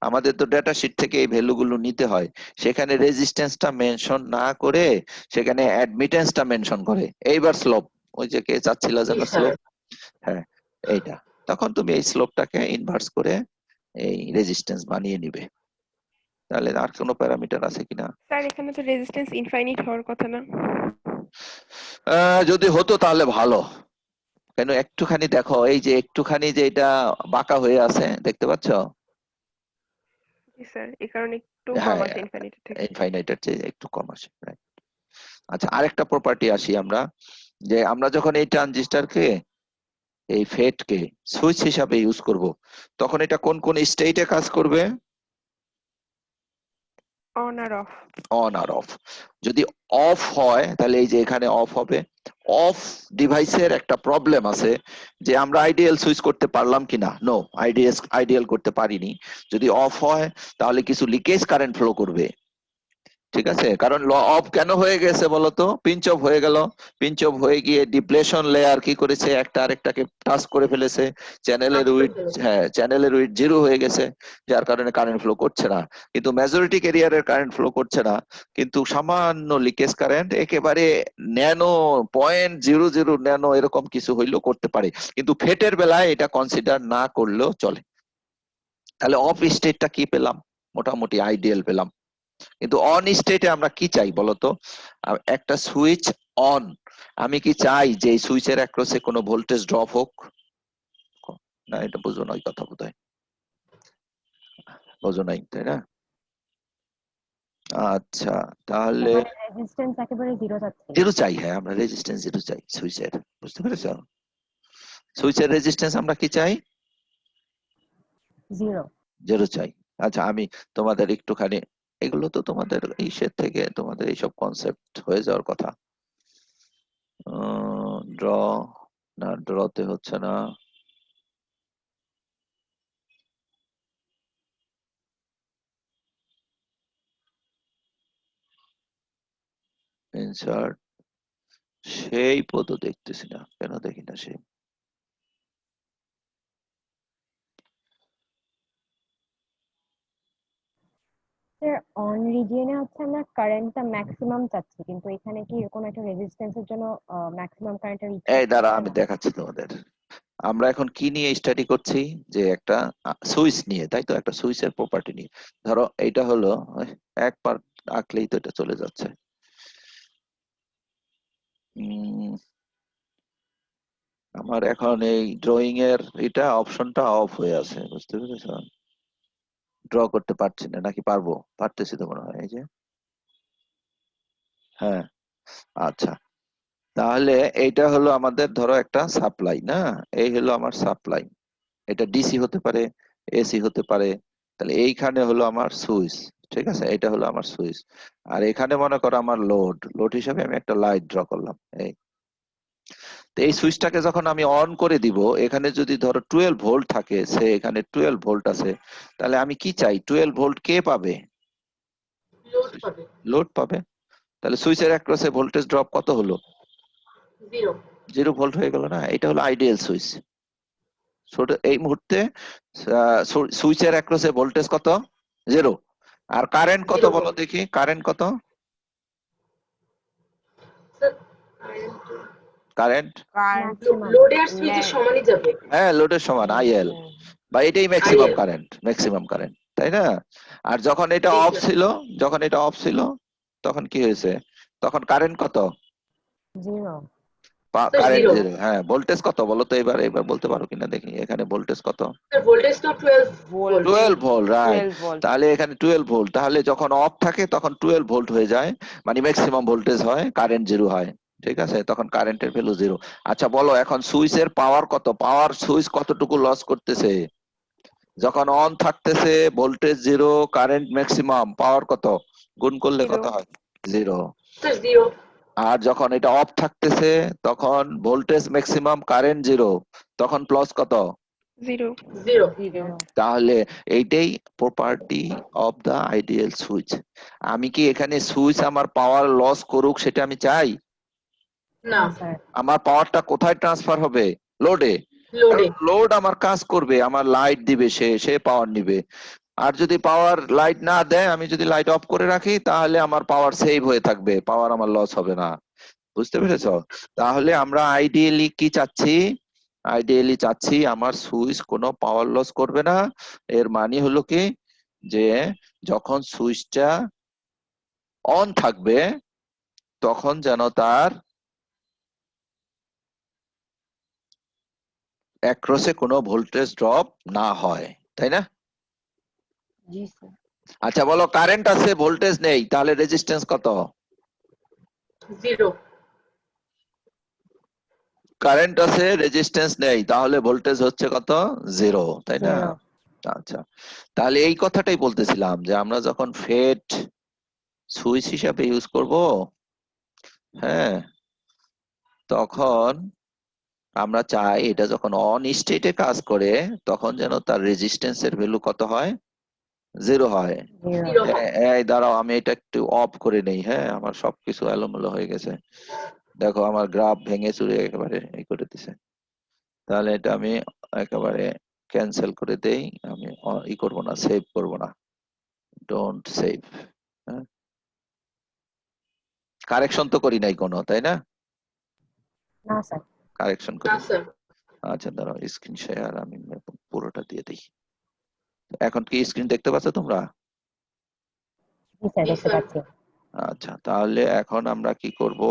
আমাদের তো ডেটা শিট থেকে এই ভ্যালুগুলো নিতে হয়, সেখানে রেজিস্ট্যান্সটা মেনশন না করে সেখানে অ্যাডমিটেন্সটা মেনশন করে। এইবার স্লোপ, ওই যে কে চাচ্ছিল যেন জি স্যার। স্লোপ, হ্যাঁ এইটা, তখন তুমি এই স্লোপটাকে ইনভার্স করে এই রেজিস্ট্যান্স বানিয়ে নিবে। তাহলে আর কোনো প্যারামিটার আছে কিনা? স্যার এখানে তো রেজিস্ট্যান্স ইনফাইনাইট হওয়ার কথা না? যদি হতো তাহলে ভালো। কেন একটুখানি দেখো, এই যে একটুখানি যে এটা বাঁকা হয়ে আছে দেখতে পাচ্ছ? জি স্যার, এই কারণে একটু হ্যাঁ, কম আছে ইনফাইনাইটের থেকে। ইনফাইনাইটের চেয়ে একটু কম আসে, right? আচ্ছা, আরেকটা প্রপার্টি আসি আমরা, যে আমরা যখন এই ট্রানজিস্টরকে এই ফেটকে সুইচ হিসাবে ইউজ করব তখন এটা কোন কোন স্টেটে কাজ করবে? অন আর অফ। অন আর অফ। যদি অফ হয় তাহলে এই যে এখানে অফ হবে। অফ ডিভাইসের একটা প্রবলেম আছে যে আমরা আইডিয়াল সুইচ করতে পারলাম কিনা? নো, আইডিয়াল করতে পারিনি। যদি অফ হয় তাহলে কিছু লিকেজ কারেন্ট ফ্লো করবে, ঠিক আছে? কারণ অফ কেন হয়ে গেছে বলতো? পিঞ্চ অফ হয়ে গেল। পিঞ্চ অফ হয়ে গিয়ে ডিপ্লেশন লেয়ার কি করেছে, একটা আরেকটাকে টাচ করে ফেলেছে। চ্যানেলের উইড, হ্যাঁ চ্যানেলের উইড 0 হয়ে গেছে, যার কারণে কারেন্ট ফ্লো করছে না। কিন্তু মেজরিটি ক্যারিয়ারের কারেন্ট ফ্লো করছে না, কিন্তু সামান্য লিকেজ কারেন্ট একেবারে ন্যানো 0.00 ন্যানো এরকম কিছু হইলেও করতে পারে, কিন্তু ফেটের বেলায় এটা কনসিডার না করলেও চলে। তাহলে অফ স্টেটটা কি পেলাম? মোটামুটি আইডিয়াল পেলাম। কিন্তু অন স্টেটে আমরা কি চাই বলতো? একটা সুইচ অন, আমি কি চাই যে এই সুইচের অ্যাক্রসে কোনো ভোল্টেজ ড্রপ হোক? না, এটা বুঝো না, ওই কথা বোধহয় বুঝো নাই, তাই না? আচ্ছা, তাহলে মানে রেজিস্ট্যান্স একেবারে 0 যাচ্ছে। 0 চাই। হ্যাঁ, আমরা রেজিস্ট্যান্স 0 চাই সুইচের, বুঝতে পেরেছো? সুইচের রেজিস্ট্যান্স আমরা কি চাই? 0 চাই। আচ্ছা, আমি তোমাদের একটুখানি, এগুলো তো তোমাদের ইসের থেকে তোমাদের এইসব কনসেপ্ট হয়ে যাওয়ার কথা। ড্র, না ড্রতে হচ্ছে না। ইনসার্ট, সেই পদ দেখতেছি না, কেন দেখি না সেই? অন রিজিয়নে হচ্ছে আমরা কারেন্টটা ম্যাক্সিমাম চাচ্ছি, কিন্তু এখানে কি এরকম একটা রেজিস্ট্যান্সের জন্য ম্যাক্সিমাম কারেন্টের ইচ্ছা এই দ্বারা থাকছে আমি না? দেখাচ্ছি তোমাদের। আমরা এখন কি নিয়ে স্টাডি করছি, যে একটা সুইচ নিয়ে, তাই তো, একটা সুইচের প্রপার্টি নিয়ে। ধরো এইটা হলো একবার আঁকলেই তো এটা চলে যাচ্ছে। আমার এখন এই ড্রয়িং এর এটা অপশনটা অফ হয়ে আছে, বুঝতে পেরেছো? ড্র করতে পারছি না, নাকি পারবো? পারতেছি তো মনে হয়, এই যে। হ্যাঁ, আচ্ছা। তাহলে এইটা হলো আমাদের ধরো একটা সাপ্লাই না, এই হলো আমার সাপ্লাই। এটা ডিসি হতে পারে, এসি হতে পারে। তাহলে এইখানে হলো আমার সুইচ, ঠিক আছে, এটা হলো আমার সুইচ। আর এখানে মনে করো আমার লোড, লোড হিসাবে আমি একটা লাইট ড্র করলাম। এই তো এই সুইচটাকে যখন আমি অন করে দিব, এখানে যদি ধরো 12 ভোল্ট থাকে, সে এখানে 12 ভোল্ট আছে, তাহলে আমি কি চাই, 12 ভোল্ট কে পাবে? লোড পাবে লোড পাবে। তাহলে সুইচের অ্যাক্রসে ভোল্টেজ ড্রপ কত হলো? 0 0 ভোল্ট হয়ে গেল না? এটা হলো আইডিয়াল সুইচ। এই মুহূর্তে সুইচের অ্যাক্রসে ভোল্টেজ কত? 0। আর কারেন্ট কত 0 বলো ভোল্ট। দেখি, কারেন্ট কত? স্যার কারেন্ট ম্যাক্সিমাম লোডে আর সুইচের সমানই যাবে। হ্যাঁ, লোডের সমান আইএল, বা এটাই maximum IL current, maximum current, তাই না? আর যখন এটা জি অফ স্যার। ছিল, যখন এটা অফ ছিল, তখন কি হয়েছে? তখন কারেন্ট কত? 0। Sir current 0 0। হ্যাঁ, ভোল্টেজ কত বলো তো, এবার এবার বলতে পারো কিনা দেখি, এখানে ভোল্টেজ কত? স্যার ভোল্টেজ তো 12 ভোল্ট। 12 volt, right. 12 ভোল্ট। তাহলে এখানে 12 ভোল্ট, তাহলে যখন অফ থাকে তখন 12 ভোল্ট হয়ে যায়, মানে ম্যাক্সিমাম ভোল্টেজ হয়, কারেন্ট 0 হয়, ঠিক আছে, তখন কারেন্টের ভ্যালু 0। আচ্ছা বলো এখন সুইচের পাওয়ার কত, পাওয়ার সুইচ কতটুকু লস করতেছে? যখন অন থাকতেছে ভোল্টেজ 0, কারেন্ট ম্যাক্সিমাম, পাওয়ার কত? গুণ করলে কত হয়? 0। স্যার 0 আর যখন এটা অফ থাকতেছে, তখন ভোল্টেজ ম্যাক্সিমাম, কারেন্ট 0, তখন প্লাস কত? 0। 0 0 তাহলে এইটাই property of the ideal switch. আমি কি এখানে সুইচ আমার পাওয়ার লস করুক সেটা আমি চাই? না না স্যার। আমার পাওয়ারটা কোথায় ট্রান্সফার হবে? লোডে। লোডে। লোড আমার কাজ করবে, আমার লাইট দিবে, সে পাওয়ার নিবে। আর যদি পাওয়ার লাইট না দেয়, আমি যদি লাইট অফ করে রাখি, তাহলে আমার পাওয়ার সেভ হয়ে থাকবে, পাওয়ার আমার লস হবে না। বুঝতে পেরেছো? তাহলে আমরা আইডিয়ালি কি চাচ্ছি? আইডিয়ালি চাচ্ছি আমার সুইচ কোনো পাওয়ার লস করবে না। এর মানে হলো কি, যে যখন সুইচটা অন থাকবে তখন যেন তার অ্যাক্রসে কোনো ভোল্টেজ ড্রপ না হয়, তাই না? জি স্যার। আচ্ছা বলো, কারেন্ট আছে ভোল্টেজ নেই, তাহলে রেজিস্ট্যান্স কত? 0 কারেন্ট আছে রেজিস্ট্যান্স নেই, তাহলে ভোল্টেজ হচ্ছে কত? 0, তাই না? 0। আচ্ছা, তাহলে এই কথাটাই বলতেছিলাম, যে আমরা যখন ফেট সুইচ হিসাবে ইউজ করব, হ্যাঁ, তখন আমরা চাই এটা যখন অন স্টেটে কাজ করে, তখন যেন তার রেজিস্ট্যান্সের ভ্যালু কত হয়? 0 হয়। 0 হয়। এই দাঁড়াও, আমি এটা একটু অফ করে নেই। হ্যাঁ, আমার সবকিছু এলোমেলো হয়ে গেছে, দেখো আমার গ্রাফ ভেঙে চুরে একেবারে এই করে দিছে। তাহলে এটা আমি একেবারে ক্যান্সেল করে দেই, আমি ই করব না, সেভ করব না, ডোন্ট সেভ। হ্যাঁ, কারেকশন তো করি নাই কোনো, তাই না? না স্যার। কারেকশন না করি। স্যার। আচ্ছা দাঁড়াও, স্ক্রিন শেয়ার আমি পুরোটা দিয়ে দিই। এখন কি স্ক্রিন দেখতে পাচ্ছ তোমরা? জি স্যার, জি দেখতে স্যার। পাচ্ছি। আচ্ছা, তাহলে এখন আমরা কি করব,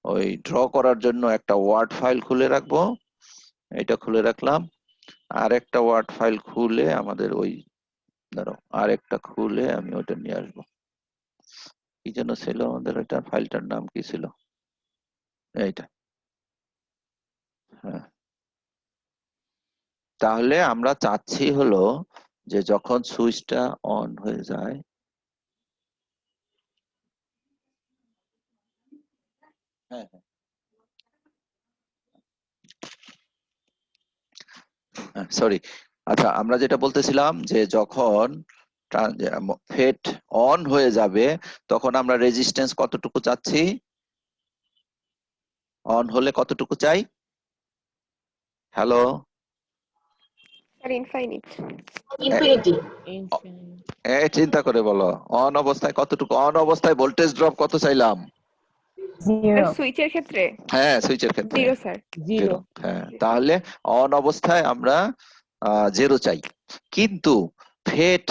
ওই ড্র করার জন্য একটা ওয়ার্ড ফাইল খুলে রাখবো, এটা খুলে রাখলাম। আর একটা ওয়ার্ড ফাইল খুলে আমাদের ওই, ধরো আর একটা খুলে আমি ওটা নিয়ে আসবো। কি যেন ছিল আমাদের ওইটা, ফাইলটার নাম কি ছিল? এইটা। হ্যাঁ, তাহলে আমরা চাচ্ছি হলো যে যখন সুইচটা অন হয়ে যায়, হ্যাঁ হ্যাঁ সরি, আচ্ছা আমরা যেটা বলতেছিলাম, যে যখন ফেট অন হয়ে যাবে, তখন আমরা রেজিস্ট্যান্স কতটুকু চাচ্ছি? অন হলে কতটুকু চাই? Hello, sir infinite. ইনফিনিটি। চিন্তা করে বলো, অন অবস্থায় কতটুকু, অন অবস্থায় ভোল্টেজ ড্রপ কত চাইলাম? স্যার 0 সুইচের ক্ষেত্রে হ্যাঁ, সুইচের ক্ষেত্রে 0 স্যার। 0 হ্যাঁ, তাহলে অন অবস্থায় আমরা 0 চাই, কিন্তু ফেট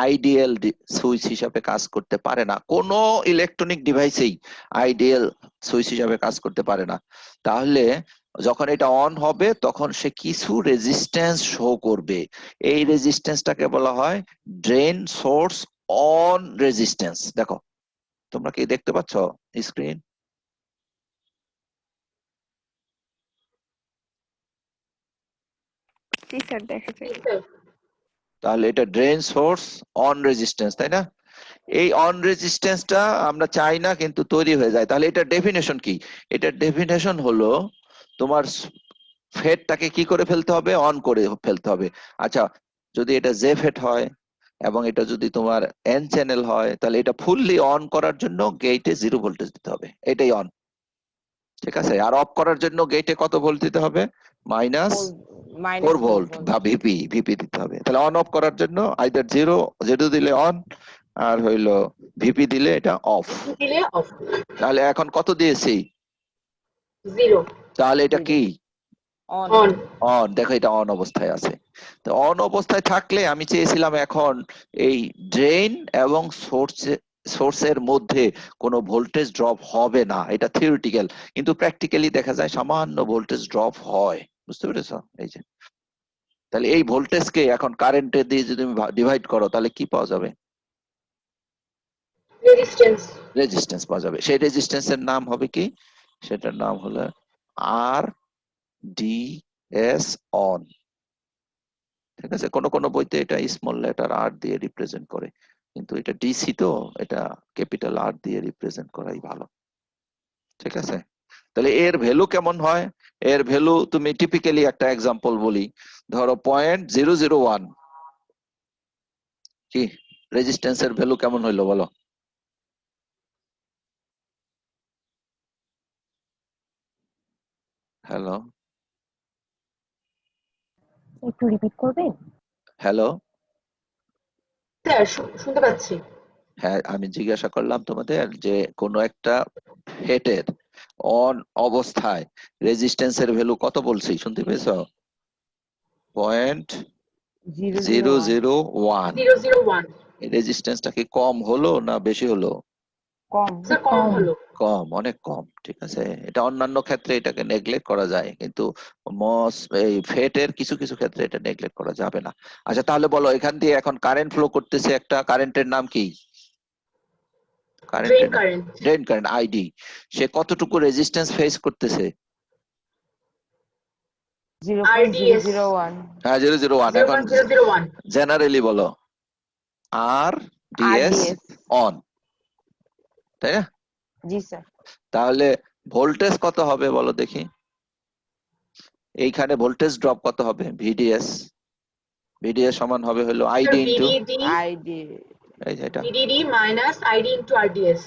আইডিয়াল সুইচ হিসাবে কাজ করতে পারে না, কোনো ইলেকট্রনিক ডিভাইসেই আইডিয়াল সুইচ হিসাবে কাজ করতে পারে না। তাহলে যখন এটা অন হবে তখন সে কিছু রেজিস্ট্যান্স শো করবে, এই রেজিস্ট্যান্সটাকে বলা হয় ড্রেন সোর্স অন রেজিস্ট্যান্স। দেখো, তোমরা কি দেখতে পাচ্ছ স্ক্রিন? জি স্যার দেখা যায়। তাহলে এটা ড্রেন সোর্স অন রেজিস্ট্যান্স, তাই না? এই অন রেজিস্ট্যান্সটা আমরা চাই না কিন্তু তৈরি হয়ে যায়। তাহলে এটা ডেফিনেশন কি? এটা ডেফিনেশন হলো তোমার ফেটটাকে কি করে ফেলতে হবে? অন করে ফেলতে হবে। আচ্ছা, যদি এটা জে ফেট হয় এবং এটা যদি তোমার এন চ্যানেল হয়, তাহলে এটা ফুললি অন করার জন্য গেটে 0 ভোল্টেজ দিতে হবে, এটাই অন। ঠিক আছে? আর অফ করার জন্য গেটে কত ভোল্ট দিতে হবে? মাইনাস 4 ভোল্ট বা ভিপি দিতে হবে। তাহলে অন অফ করার জন্য আইদার 0 দিলে অন, আর হইলো ভিপি দিলে এটা অফ। দিলে অফ। তাহলে এখন কত দিয়েছি? 0 তাহলে এটা কি? On on. অন। দেখো, এটা অন অবস্থায় আছে। তো অন অবস্থায় থাকলে আমি চেয়েছিলাম এখন এই ড্রেন এবং সোর্সের মধ্যে কোনো ভোল্টেজ ড্রপ হবে না, এটা থিওরিটিক্যাল, কিন্তু প্র্যাকটিক্যালি দেখা যায় সামান্য ভোল্টেজ ড্রপ হয়। বুঝতে পেরেছো? এই যে, তাহলে এই ভোল্টেজকে এখন কারেন্টে দিয়ে যদি তুমি ডিভাইড করো তাহলে কি পাওয়া যাবে? রেজিস্ট্যান্স। রেজিস্ট্যান্স পাওয়া যাবে। সেই রেজিস্ট্যান্সের নাম হবে কি? সেটার নাম হলো আর ডি এস অন। ঠিক আছে? কোন কোন বইতে এটা স্মল লেটার আর দিয়ে রিপ্রেজেন্ট করে, কিন্তু এটা ডিসি তো, এটা ক্যাপিটাল আর দিয়ে রিপ্রেজেন্ট করাই ভালো। ঠিক আছে? তাহলে এর ভ্যালু কেমন হয়? এর ভ্যালু তুমি টিপিক্যালি একটা এক্সাম্পল বলি, ধরো 0.001, কি রেজিস্ট্যান্সের ভ্যালু কেমন হইলো বলো? হ্যালো একটু রিপিট করবেন? হ্যালো স্যার শুনতে পাচ্ছি। হ্যাঁ, আমি জিজ্ঞাসা করলাম তোমাদের যে কোন একটা হেটের অন অবস্থায় রেজিস্ট্যান্সের ভ্যালু কত বলছি, শুনতে পেয়েছো? 0.001। 001। এই রেজিস্ট্যান্সটা কি কম হলো না বেশি হলো? কম স্যার কম হলো। কম, অনেক কম। ঠিক আছে? এটা অন্যান্য ক্ষেত্রে এটাকে নেগলেক্ট করা যায়, কিন্তু এই ফেটের কিছু কিছু ক্ষেত্রে এটা নেগলেক্ট করা যাবে না। আচ্ছা, তাহলে বলো, এখান দিয়ে এখন কারেন্ট ফ্লো করতেছে, একটা কারেন্টের নাম কি? ড্রেন কারেন্টের নাম কারেন্ট। Drain current, ID. সে কতটুকু রেজিস্ট্যান্স ফেস করতেছে? 0.001 হ্যাঁ, 001। এখন 0.001। জেনারেলি বলো, আর ডিএস RDS অন, তাই না? জি স্যার তাহলে ভোল্টেজ কত হবে বলো দেখি? এইখানে ভোল্টেজ ড্রপ কত হবে? ভিডিএস। ভিডিএস সমান হবে হলো আইডি ইনটু আইডি এই যে এটা। VDD minus ID into RDS.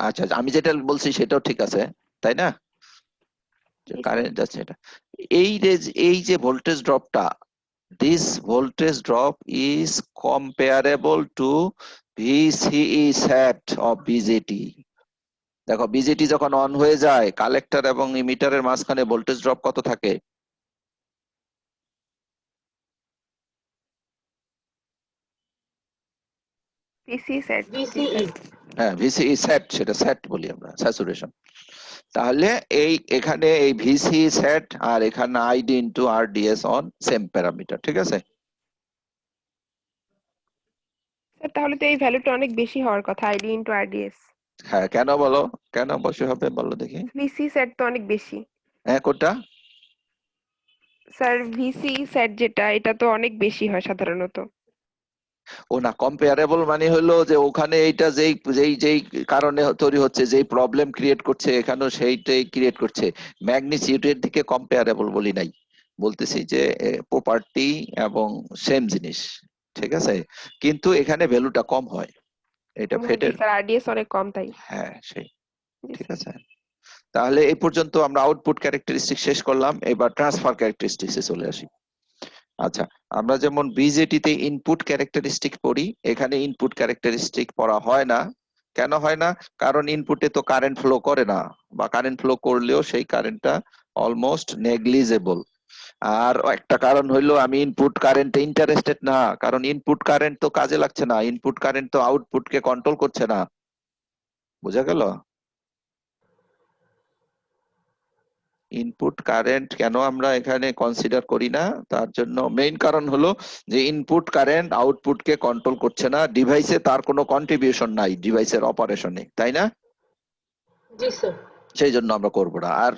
আচ্ছা, আমি যেটা বলছি সেটাও ঠিক আছে, তাই না? জি স্যার। কারেন্ট যাচ্ছে এটা। এই যে voltage ড্রপটা, this voltage drop is comparable to VCE set of BJT. দেখো, বিজেটি যখন অন হয়ে যায়, কালেক্টর এবং ইমিটারের মাঝখানে ভোল্টেজ ড্রপ কত থাকে? PC set. জি ভিসিই। স্যার। হ্যাঁ, ভিসিই সেট, সেটা সেট বলি আমরা, স্যাচুরেশন। তাহলে এখানে এই ভিসি সেট আর এখানে ID into RDS on, same parameter. ঠিক আছে? স্যার তাহলে তো এই ভ্যালুটা অনেক বেশি হওয়ার কথা, আইডি ইনটু আরডিএস। হ্যাঁ, কেন বলো? কেন বসে হবে বলো দেখি? ভিসি সেট তো অনেক বেশি। হ্যাঁ, কোনটা? স্যার ভিসি সেট যেটা, এটা তো অনেক বেশি হয় সাধারণত। ও না, কম্পেয়ারেবল মানে হলো যে ওখানে এইটা যেই যেই যেই কারণে তৈরি হচ্ছে, যেই প্রবলেম ক্রিয়েট করছে, এখানেও সেইটাই ক্রিয়েট করছে। ম্যাগনিটিউডের দিকে কম্পেয়ারেবল বলি নাই, বলতেছি যে প্রপার্টি এবং সেম জিনিস। ঠিক আছে? কিন্তু এখানে ভ্যালুটা কম হয়, এটা জি ফেটের। স্যার, আরডিএস অনেক কম তাই। হ্যাঁ, সেই। জি ঠিক স্যার। আছে? তাহলে এই পর্যন্ত আমরা আউটপুট ক্যারেক্টারিস্টিক শেষ করলাম, এবার ট্রান্সফার ক্যারেক্টারিস্টিক্সে চলে আসি। আচ্ছা, আমরা যেমন বিজেটিতে ইনপুট ক্যারেক্টারিস্টিক পড়ি, এখানে ইনপুট ক্যারেক্টারিস্টিক পড়া হয় না। কেন হয় না? কারণ ইনপুটে তো কারেন্ট ফ্লো করে না, বা কারেন্ট ফ্লো করলেও সেই কারেন্টটা অলমোস্ট নেগলিজেবল। আর একটা কারণ হইলো আমি ইনপুট কারেন্টে ইন্টারেস্টেড না, কারণ ইনপুট কারেন্ট তো কাজে লাগছে না, ইনপুট কারেন্ট তো আউটপুটকে কন্ট্রোল করছে না। বোঝা গেল? ইনপুট কারেন্ট কেন আমরা এখানে কনসিডার করি না, তার জন্য মেইন কারণ হলো যে ইনপুট কারেন্ট আউটপুটকে কন্ট্রোল করছে না, ডিভাইসে তার কোনো কন্ট্রিবিউশন নাই ডিভাইসের অপারেশনে, তাই না? জি স্যার। সেই জন্য আমরা করব না। আর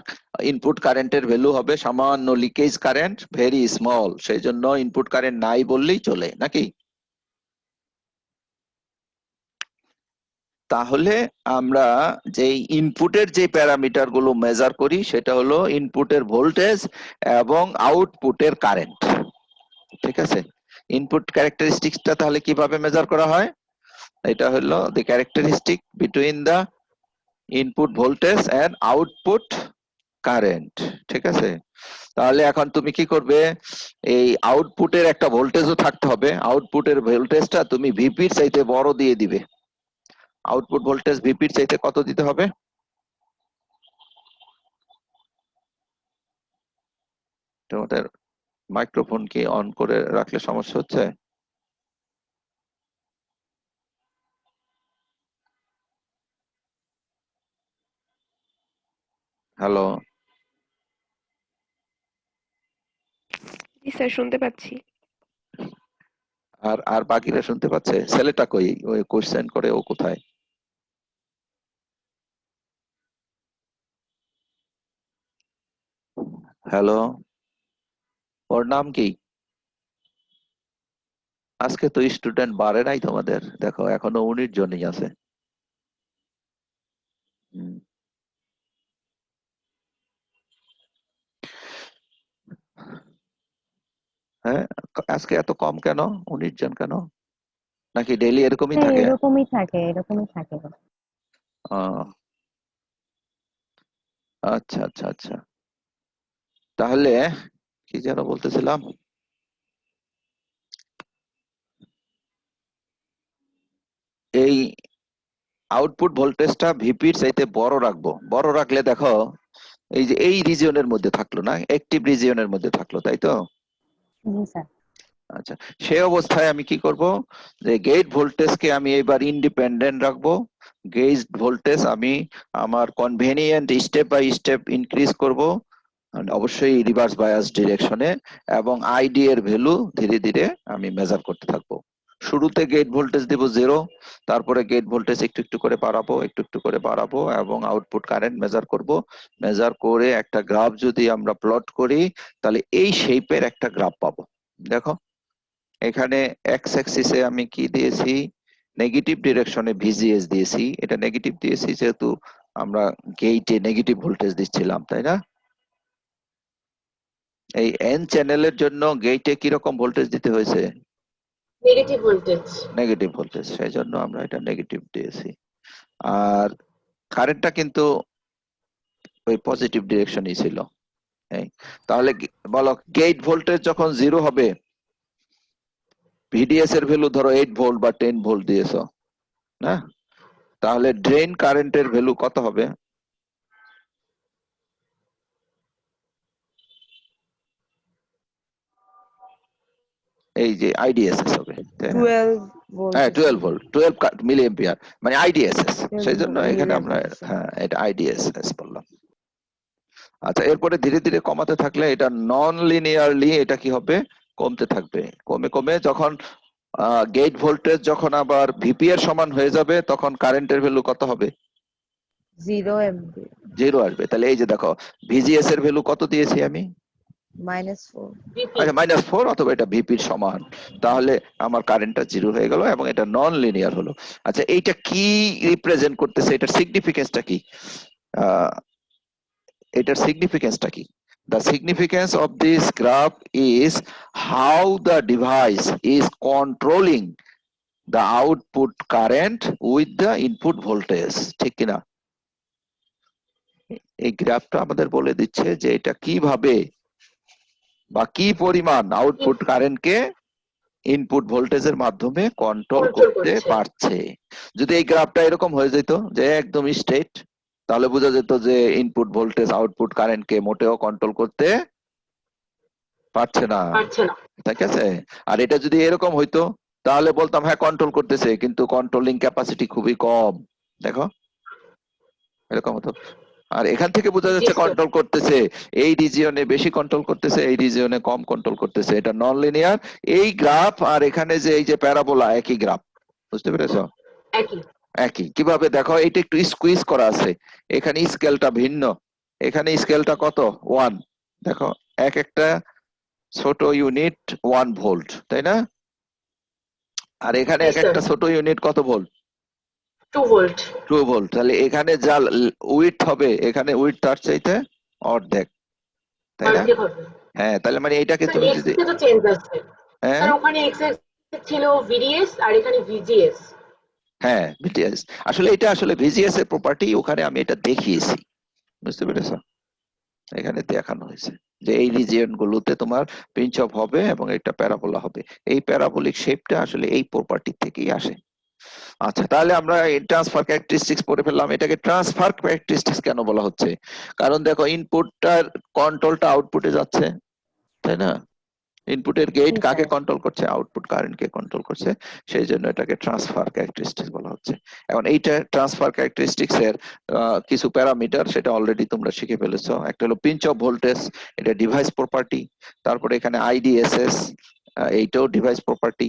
ইনপুট কারেন্টের ভ্যালু হবে সামান্য লিকেজ কারেন্ট, ভেরি স্মল, সেই জন্য ইনপুট কারেন্ট নাই বললেই চলে, নাকি? তাহলে আমরা যে ইনপুটের যে প্যারামিটার গুলো মেজার করি সেটা হলো ইনপুটের ভোল্টেজ এবং আউটপুটের কারেন্ট। ঠিক আছে, ইনপুট ক্যারেক্টারিস্টিক্সটা তাহলে কিভাবে মেজার করা হয়? এটা হলো the characteristic between the input voltage and output current. ঠিক আছে, তাহলে এখন তুমি কি করবে, এই আউটপুটের একটা ভোল্টেজও থাকতে হবে, আউটপুটের ভোল্টেজটা তুমি ভিপির চাইতে বড় দিয়ে দিবে। আউটপুট ভোল্টেজ ভিপির চাইতে কত দিতে হবে? তোমাদের মাইক্রোফোন কি অন করে রাখলে সমস্যা হচ্ছে? হ্যালো, জি স্যার, শুনতে পাচ্ছি। আর আর বাকিরা শুনতে পাচ্ছে? ছেলেটা কই, ওই কোশ্চেন করে ও কোথায়? হ্যালো, ওর নাম কি? আজকে তো স্টুডেন্ট বাড়ে নাই তোমাদের, দেখো এখনো 19 জনই আছে। হুম। হ্যাঁ, আজকে এত কম কেন, 19 জন কেন? নাকি ডেইলি এরকমই হ্যাঁ, থাকে? এরকমই থাকে। আহ, আচ্ছা আচ্ছা আচ্ছা, তাহলে কি যেন বলতেছিলাম, এই আউটপুট ভোল্টেজটা ভিপির চাইতে বড় রাখবো। বড় রাখলে দেখো এই যে এই রিজিয়নের মধ্যে থাকলো না, অ্যাক্টিভ রিজিয়নের মধ্যে থাকলো, তাই তো? জি স্যার। আচ্ছা, সেই অবস্থায় আমি কি করব, যে গেট ভোল্টেজকে আমি এবার ইন্ডিপেন্ডেন্ট রাখবো। গেট ভোল্টেজ আমি আমার convenient step by step increase করব, অবশ্যই রিভার্স বায়াস ডিরেকশনে, এবং আইডি এর ভ্যালু ধীরে ধীরে আমি মেজার করতে থাকবো। শুরুতে গেট ভোল্টেজ দেব 0, তারপরে গেট ভোল্টেজ একটু একটু করে বাড়াবো, একটু একটু করে বাড়াবো, এবং আউটপুট কারেন্ট মেজার করব। মেজার করে একটা গ্রাফ যদি আমরা প্লট করি, তাহলে এই শেপের একটা গ্রাফ পাবো। দেখো এখানে এক্স অ্যাক্সিসে আমি কি দিয়েছি, নেগেটিভ ডিরেকশনে ভিজিএস দিয়েছি। এটা নেগেটিভ দিয়েছি যেহেতু আমরা গেইটে নেগেটিভ ভোল্টেজ দিচ্ছিলাম, তাই না? এই এন চ্যানেলের জন্য গেইটে কি রকম ভোল্টেজ দিতে হয়েছে? Negative voltage. নেগেটিভ ভোল্টেজ, সেই জন্য আমরা এটা নেগেটিভ দিয়েছি। আর কারেন্টটা কিন্তু ওই পজিটিভ ডিরেকশনই ছিল। তাহলে বলো, গেট ভোল্টেজ যখন 0 হবে, ভিডিএস এর ভ্যালু ধরো 8 ভোল্ট বা 10 ভোল্ট দিয়েছো না, তাহলে ড্রেন কারেন্টের ভ্যালু কত হবে? এই যে আইডিএসএস হবে, তাই না? 12 ভোল্ট। হ্যাঁ 12 ভোল্ট, 12 মিলি এম্পিয়ার, মানে আইডিএসএস। 12 সেই জন্য এখানে আমরা milliamps। হ্যাঁ এটা আইডিএসএস বললাম। আচ্ছা, এরপরে ধীরে ধীরে কমাতে থাকলে এটা নন লিনিয়ারলি এটা কি হবে, কমতে থাকবে। কমে কমে যখন গেট ভোল্টেজ যখন আবার ভিপি এর সমান হয়ে যাবে, তখন কারেন্টের ভ্যালু কত হবে? 0 অ্যাম্পিয়ার। 0 আসবে। তাহলে এই যে দেখো ভিজিএস এর ভ্যালু কত দিয়েছি আমি? -4। আচ্ছা -4, অথবা এটা ভিপির সমান, তাহলে আমার কারেন্টটা 0 হয়ে গেল এবং এটা নন লিনিয়ার হলো। আচ্ছা, এইটা কি রিপ্রেজেন্ট করতেছে, এটার সিগনিফিকেন্সটা কি? এটার সিগনিফিকেন্সটা কি? The significance of this graph is how the device is controlling the output current with the input voltage, ঠিক কিনা? এই গ্রাফটা আমাদের বলে দিচ্ছে যে এটা কিভাবে বা কি পরিমাণ আউটপুট কারেন্টকে ইনপুট ভোল্টেজের মাধ্যমে কন্ট্রোল Control করতে করছে। পারছে। যদি এই গ্রাফটা এরকম হয়ে যেত যে একদম স্ট্রেট, তাহলে বোঝা যেত যে ইনপুট ভোল্টেজ আউটপুট কারেন্টকে মোটেও কন্ট্রোল করতে পারছে না, পারছে না। ঠিক আছে। আর এটা যদি এরকম হইতো তাহলে বলতাম হ্যাঁ কন্ট্রোল করতেছে, কিন্তু কন্ট্রোলিং ক্যাপাসিটি খুবই কম। দেখো এরকম হতো। আর এখান থেকে বোঝা জি যাচ্ছে স্যার। কন্ট্রোল করতেছে, এই রিজিয়নে বেশি কন্ট্রোল করতেছে, এই রিজিয়নে কম কন্ট্রোল করতেছে। এটা নন লিনিয়ার। এই গ্রাফ আর এখানে যে এই যে প্যারাবোলা একই গ্রাফ, বুঝতে পেরেছো? একই। একই। কিভাবে দেখো, এইটা একটু স্কুইজ করা আছে, এখানে স্কেলটা ভিন্ন, এখানে স্কেলটা কত 1। দেখো এক একটা ছোট ইউনিট 1 ভোল্ট, তাই না? আর এখানে জি এক স্যার। একটা ছোট ইউনিট কত ভোল্ট? 2 ভোল্ট। 2 ভোল্ট। তাহলে এখানে যা উইডথ হবে এখানে উইডথ তার চাইতে অর্ধেক, তাই না? অর্ধেক হবে। হ্যাঁ, তাহলে মানে এটাকে স্যার তুমি এক্স যদি এ তো চেঞ্জ আছে। হ্যাঁ স্যার ওখানে এক্স ছিল ভিডিএস আর এখানে ভিজিএস। হ্যাঁ ভিজিএস, আসলে এটা আসলে ভিজিএস এর প্রপার্টি, ওখানে আমি এটা দেখিয়েছি, বুঝতে পেরেছো? এখানে দেখানো হয়েছে যে এই রিজিয়ন গুলোতে তোমার পিঞ্চ অফ হবে এবং একটা প্যারাবোলা হবে। এই প্যারাবোলিক শেপটা আসলে এই প্রপার্টি থেকেই আসে। আচ্ছা, তাহলে আমরা ট্রান্সফার ক্যারেক্টারিস্টিক্স পড়ে ফেললাম। এটাকে ট্রান্সফার ক্যারেক্টারিস্টিক্স কেন বলা হচ্ছে? কারণ দেখো ইনপুটটার কন্ট্রোলটা আউটপুটে যাচ্ছে, তাই না? ইনপুটের গেট জি কাকে স্যার। কন্ট্রোল করছে? আউটপুট কারেন্টকে কন্ট্রোল করছে। সেই জন্য এটাকে ট্রান্সফার ক্যারেক্টারিস্টিক্স বলা হচ্ছে। এখন এইটা ট্রান্সফার ক্যারেক্টারিস্টিক্স এর কিছু প্যারামিটার, সেটা অলরেডি তোমরা শিখে ফেলেছো। একটা হলো পিঞ্চ অফ ভোল্টেজ, এটা ডিভাইস প্রপার্টি। তারপরে এখানে আইডিএসএস, এইটাও ডিভাইস প্রপার্টি।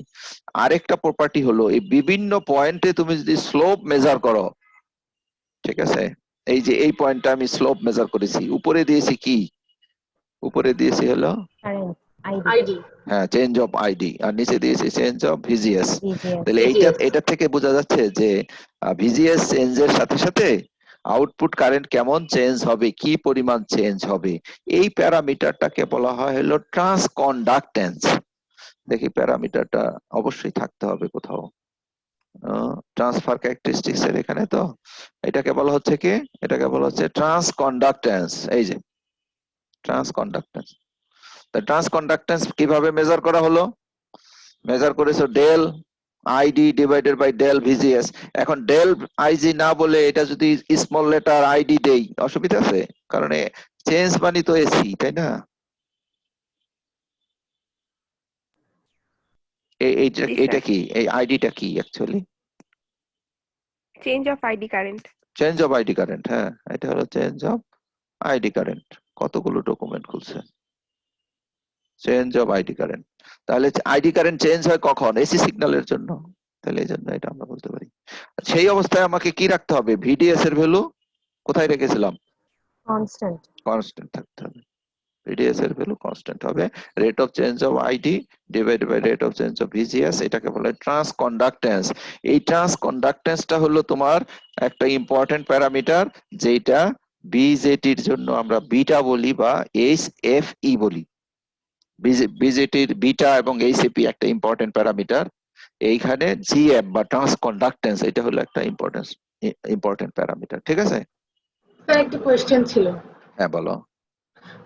আরেকটা প্রপার্টি হলো এই বিভিন্ন পয়েন্টে তুমি যদি স্লোপ মেজার করো, ঠিক আছে, এই যে এই পয়েন্টটা আমি স্লোপ মেজার করেছি, উপরে দিয়েছি কি? উপরে দিয়েছি হলো কারেন্ট আইডি আইডি। হ্যাঁ চেঞ্জ অফ আইডি, আর নিচে দিয়েছি চেঞ্জ অফ ভিজিএস। ভিজিএস। তাহলে ভিজিএস। এটা থেকে বোঝা যাচ্ছে যে ভিজিএস চেঞ্জের সাথে সাথে আউটপুট কারেন্ট কেমন চেঞ্জ হবে, কি পরিমাণ চেঞ্জ হবে, এই প্যারামিটারটাকে বলা হয় হলো ট্রান্সকন্ডাক্টেন্স। দেখি প্যারামিটারটা অবশ্যই থাকতে হবে কোথাও। ট্রান্সফার ক্যারেক্টারিস্টিক্স এর এখানে তো এটাকে বলা হচ্ছে কি? এটাকে বলা হচ্ছে ট্রান্সকন্ডাক্টেন্স। এই যে ট্রান্সকন্ডাক্টেন্স। তা ট্রান্সকন্ডাক্টেন্স কিভাবে মেজার করা হলো? মেজার করেছো del ID divided by del VGS. এখন ডেল আইজি না বলে এটা যদি স্মল লেটার আইডি দেই, অসুবিধা আছে? কারণ চেঞ্জ মানে তো এসি, তাই না? এইটা জি এটা স্যার। কি, এই আইডিটা কি actually? Change of ID current. Change of ID current. হ্যাঁ, এটা হলো চেঞ্জ অফ আইডি কারেন্ট। কতগুলো ডকুমেন্ট খুলছে, চেঞ্জ অফ আইডি কারেন্ট। তাহলে আইডি কারেন্ট চেঞ্জ হয় কখন? এসি সিগন্যালের জন্য। তাহলে এই জন্য এটা আমরা বলতে পারি। সেই অবস্থায় আমাকে কি রাখতে হবে? ভিডিএস এর ভ্যালু কোথায় রেখেছিলাম? কনস্ট্যান্ট। কনস্ট্যান্ট থাকতে হবে। ভিডিএস এর ভ্যালু কনস্ট্যান্ট হবে। Rate of change of ID divided by rate of change of VGS, এটাকে বলা হয় ট্রান্সকন্ডাক্টেন্স। এই ট্রান্সকন্ডাক্টেন্সটা হলো তোমার একটা ইম্পর্টেন্ট প্যারামিটার, যেটা বিজেটির জন্য আমরা বিটা বলি বা এইচএফই বলি। বিজেটির বিটা এবং এইচএফই একটা ইম্পর্টেন্ট প্যারামিটার। এইখানে জিএম বা ট্রান্সকন্ডাক্টেন্স এটা হলো একটা ইম্পর্টেন্ট প্যারামিটার, ঠিক আছে? স্যার একটা কোয়েশ্চেন ছিল। হ্যাঁ বলো।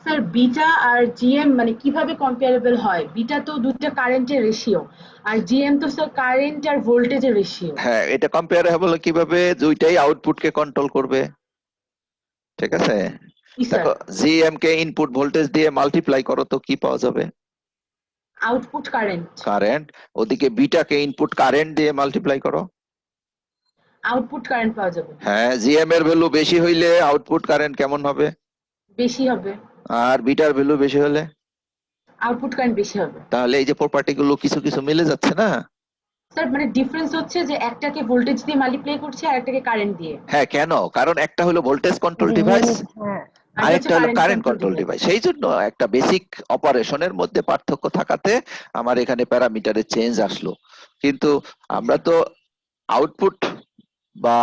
স্যার বিটা আর জিএম মানে কিভাবে কম্পেয়ারেবল হয়? বিটা তো দুটো কারেন্টের রেশিও আর জিএম তো স্যার কারেন্ট আর ভোল্টেজের রেশিও। হ্যাঁ, এটা কম্পেয়ারেবল কিভাবে? দুইটাই আউটপুটকে কন্ট্রোল করবে, ঠিক আছে? জি স্যার। দেখো জিএম কে ইনপুট ভোল্টেজ দিয়ে মাল্টিপ্লাই করো তো কি পাওয়া যাবে? Output current. কারেন্ট। ওদিকে বিটাকে ইনপুট কারেন্ট দিয়ে মাল্টিপ্লাই করো। আউটপুট কারেন্ট পাওয়া যাবে। হ্যাঁ, জিএম এর ভ্যালু বেশি হইলে আউটপুট কারেন্ট কেমন হবে? বেশি হবে। আর বিটার ভ্যালু বেশি হলে? আউটপুট কারেন্ট বেশি হবে। তাহলে এই যে প্রপার্টি গুলো কিছু কিছু মিলে যাচ্ছে না? স্যার মানে ডিফারেন্স হচ্ছে যে একটাকে ভোল্টেজ দিয়ে মাল্টিপ্লাই করছে আর একটাকে কারেন্ট দিয়ে। হ্যাঁ, কেন? কারণ একটা হলো ভোল্টেজ কন্ট্রোল ডিভাইস, ইউনিট। হ্যাঁ। আর আরেকটা হলো কারেন্ট কারেন্ট কন্ট্রোল ডিভাইস। সেই জন্য একটা বেসিক অপারেশনের মধ্যে পার্থক্য থাকাতে আমার এখানে প্যারামিটারে চেঞ্জ আসলো। কিন্তু আমরা তো আউটপুট বা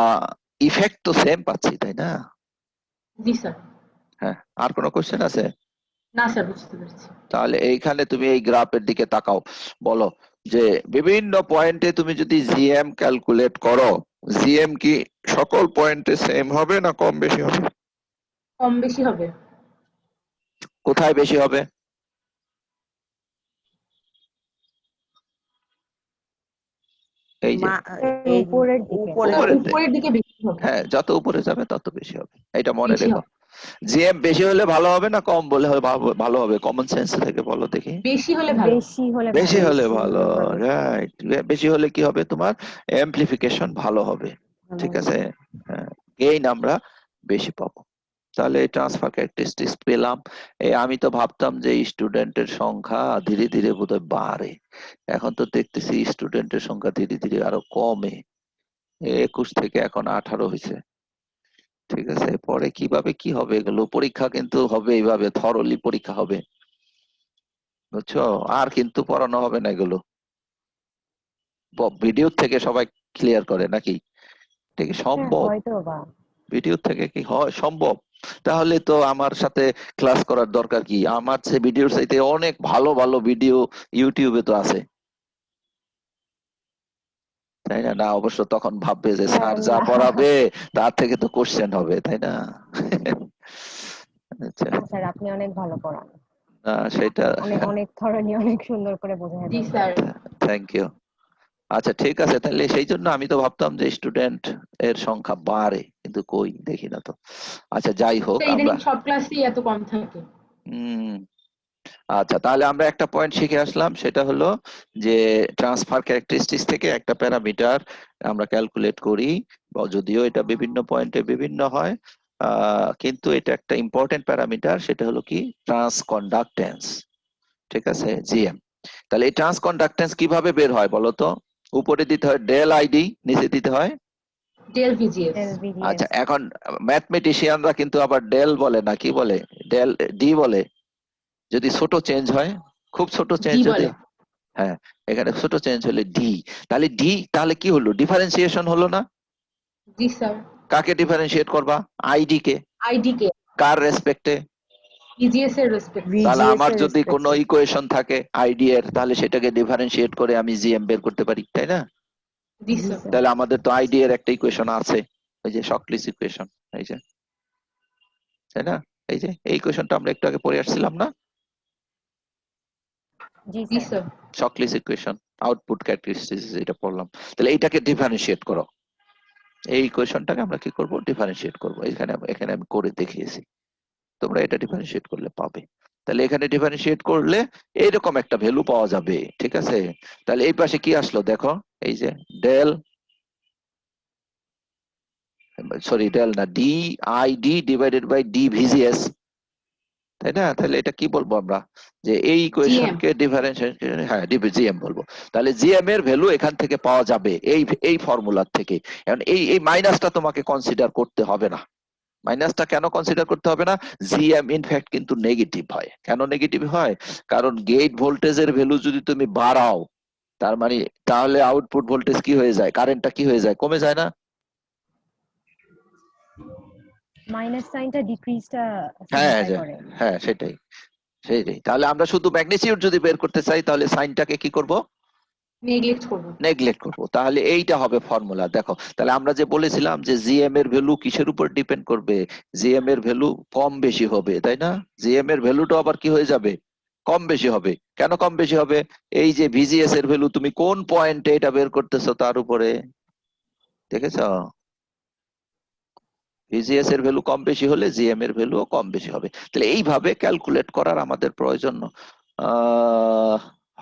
ইফেক্ট তো সেম পাচ্ছি, তাই না? জি স্যার। হ্যাঁ, আর কোনো কোশ্চেন আছে? না স্যার বুঝতে পেরেছি। তাহলে এইখানে তুমি এই গ্রাফের দিকে তাকাও, বলো যে বিভিন্ন পয়েন্টে তুমি যদি জিএম ক্যালকুলেট করো, জিএম কি সকল পয়েন্টে সেম হবে না কম বেশি হবে? কম বেশি হবে। কোথায় বেশি হবে? এই যে এই উপরের দিকে। উপরে উপরের দিকে। উপরের দিকে বেশি হবে। হ্যাঁ, যত উপরে যাবে তত বেশি হবে, এটা মনে বেশি রেখো। হবে। জিএম বেশি হলে ভালো হবে না কম বলে ভালো হবে? কমন সেন্স থেকে বলো দেখি। বেশি হলে ভালো। বেশি হলে বেশি ভালো। হলে বেশি ভালো, হলে ভালো। রাইট। বেশি হলে কি হবে? তোমার অ্যাম্পলিফিকেশন ভালো হবে, ঠিক আছে? গেইন আমরা বেশি পাবো। তাহলে ট্রান্সফার ক্যারেক্টারিস্টিক্স পেলাম। আমি তো ভাবতাম যে স্টুডেন্টের সংখ্যা ধীরে ধীরে বোধহয় বাড়ে, এখন তো দেখতেছি স্টুডেন্টের সংখ্যা ধীরে ধীরে আরো কমে। 21 থেকে এখন 18 হয়েছে, ঠিক আছে? পরে কিভাবে কি হবে এগুলো পরীক্ষা কিন্তু হবে, এইভাবে থরলি পরীক্ষা হবে, বুঝছো? আর কিন্তু পড়ানো হবে না এগুলো, ভিডিও থেকে সবাই ক্লিয়ার করে নাকি? এটা কি হ্যাঁ, সম্ভব? হয়তো বা। ভিডিও থেকে কি হয় সম্ভব? তাহলে তো আমার সাথে ক্লাস করার দরকার কি? আমার সে ভিডিওর চাইতে অনেক ভালো ভালো ভিডিও ইউটিউবে তো আছে, তাই না? না, অবশ্য তখন ভাববে যে স্যার যা না। পড়াবে তার থেকে তো কোশ্চেন হবে, তাই না? আচ্ছা, না স্যার, আপনি অনেক ভালো পড়ান। না সেটা, অনেক অনেক ধরনের অনেক সুন্দর করে বোঝায় জি দেন। স্যার। Thank you. আচ্ছা ঠিক আছে, তাহলে সেই জন্য আমি তো ভাবতাম যে স্টুডেন্ট এর সংখ্যা বাড়ে, কিন্তু কই দেখি না তো। আচ্ছা যাই হোক, আমরা ইদানিং সব ক্লাসই এত কম থাকে। হম আচ্ছা, তাহলে আমরা একটা পয়েন্ট শিখে আসলাম, সেটা হলো যে ট্রান্সফার ক্যারেক্টারিস্টিক্স থেকে একটা প্যারামিটার আমরা ক্যালকুলেট করি, যদিও এটা বিভিন্ন পয়েন্টে বিভিন্ন হয়, কিন্তু এটা একটা ইম্পর্টেন্ট প্যারামিটার, সেটা হলো কি ট্রান্সকন্ডাক্টেন্স, ঠিক আছে? জিএম। তাহলে এই ট্রান্সকন্ডাক্টেন্স কিভাবে বের হয় বলো তো? উপরে দিতে হয় ডেল আইডি, নিচে দিতে হয় ডেল ভিজিএস। আচ্ছা, এখন ম্যাথমেটিশিয়ানরা কিন্তু আবার ডেল বলে না, কি বলে? ডেল ডি বলে যদি ছোট চেঞ্জ হয়, খুব ছোট চেঞ্জ ডি যদি, বলে। হ্যাঁ, এখানে ছোট চেঞ্জ হলে ডি। তাহলে ডি, তাহলে কি হলো? ডিফারেন্সিয়েশন হলো না? জি স্যার। কাকে ডিফারেন্সিয়েট করবা? ID K. আইডি কে কার রেসপেক্টে? ভিজিএস এর রেসপেক্ট। তাহলে VGS আমার এর যদি কোনো রেসপেক্টে। ইকুয়েশন থাকে আইডি এর, তাহলে সেটাকে ডিফারেন্সিয়েট করে আমি জিএম বের করতে পারি, তাই না? জি জি স্যার। স্যার। তাহলে আমাদের তো আইডি এর একটা ইকুয়েশন আছে, ওই যে শর্টলিস্ট ইকুয়েশন, এই যে, তাই না? এই যে এই ইকুয়েশনটা আমরা একটু আগে পড়ে আসছিলাম না? জি জি sir. Sir. Shortlist equation, output characteristics, এটা পড়লাম। তাহলে এইটাকে ডিফারেন্সিয়েট করো, এই ইকুয়েশনটাকে আমরা কি করব? ডিফারেন্সিয়েট করব। এখানে আমি করে দেখিয়েছি, তোমরা এটা ডিফারেন্সিয়েট করলে পাবে। তাহলে এখানে ডিফারেন্সিয়েট করলে এইরকম একটা ভ্যালু পাওয়া যাবে, ঠিক আছে? তাহলে এই পাশে কি আসলো দেখো, এই যে ডেল, সরি ডেল না, D ID divided by D VGS, তাই না? তাহলে এটা কি বলবো আমরা? যে এই ইকুয়েশনকে ডিফারেন্সিয়েট, হ্যাঁ জিএম বলবো। তাহলে জিএম এর ভ্যালু এখান থেকে পাওয়া যাবে এই ফর্মুলার থেকে। এখন এই মাইনাসটা তোমাকে কনসিডার করতে হবে না। মাইনাসটা কেন কনসিডার করতে হবে না? জিএম ইনফ্যাক্ট কিন্তু নেগেটিভ হয়। কেন নেগেটিভ হয়? কারণ গেট ভোল্টেজের ভ্যালু যদি তুমি বাড়াও, তার মানে তাহলে আউটপুট ভোল্টেজ কি হয়ে যায়? কারেন্টটা কি হয়ে যায়? কমে যায় না? মাইনাস সাইনটা ডিক্রিজটা হ্যাঁ সিগনিফাই করে। হ্যাঁ, সেটাই সেটাই। তাহলে আমরা শুধু ম্যাগনিটিউড যদি বের করতে চাই, তাহলে সাইনটাকে কি করব? নেগলেক্ট করব। নেগলেক্ট করব। তাহলে এইটা হবে ফর্মুলা। দেখো, তাহলে আমরা যে বলেছিলাম যে জিএম এর ভ্যালু কিসের উপর ডিপেন্ড করবে? জিএম এর ভ্যালু কম বেশি হবে, তাই না? জিএম এর ভ্যালুটা আবার কি হয়ে যাবে? কম বেশি হবে। কেন কম বেশি হবে? এই যে ভিজিএস এর ভ্যালু তুমি কোন পয়েন্টে এটা বের করতেছো তার উপরে, দেখেছো? ভিজিএস এর ভ্যালু কম বেশি হলে জিএম এর ভ্যালুও কম বেশি হবে। তাহলে এইভাবে ক্যালকুলেট করার আমাদের প্রয়োজন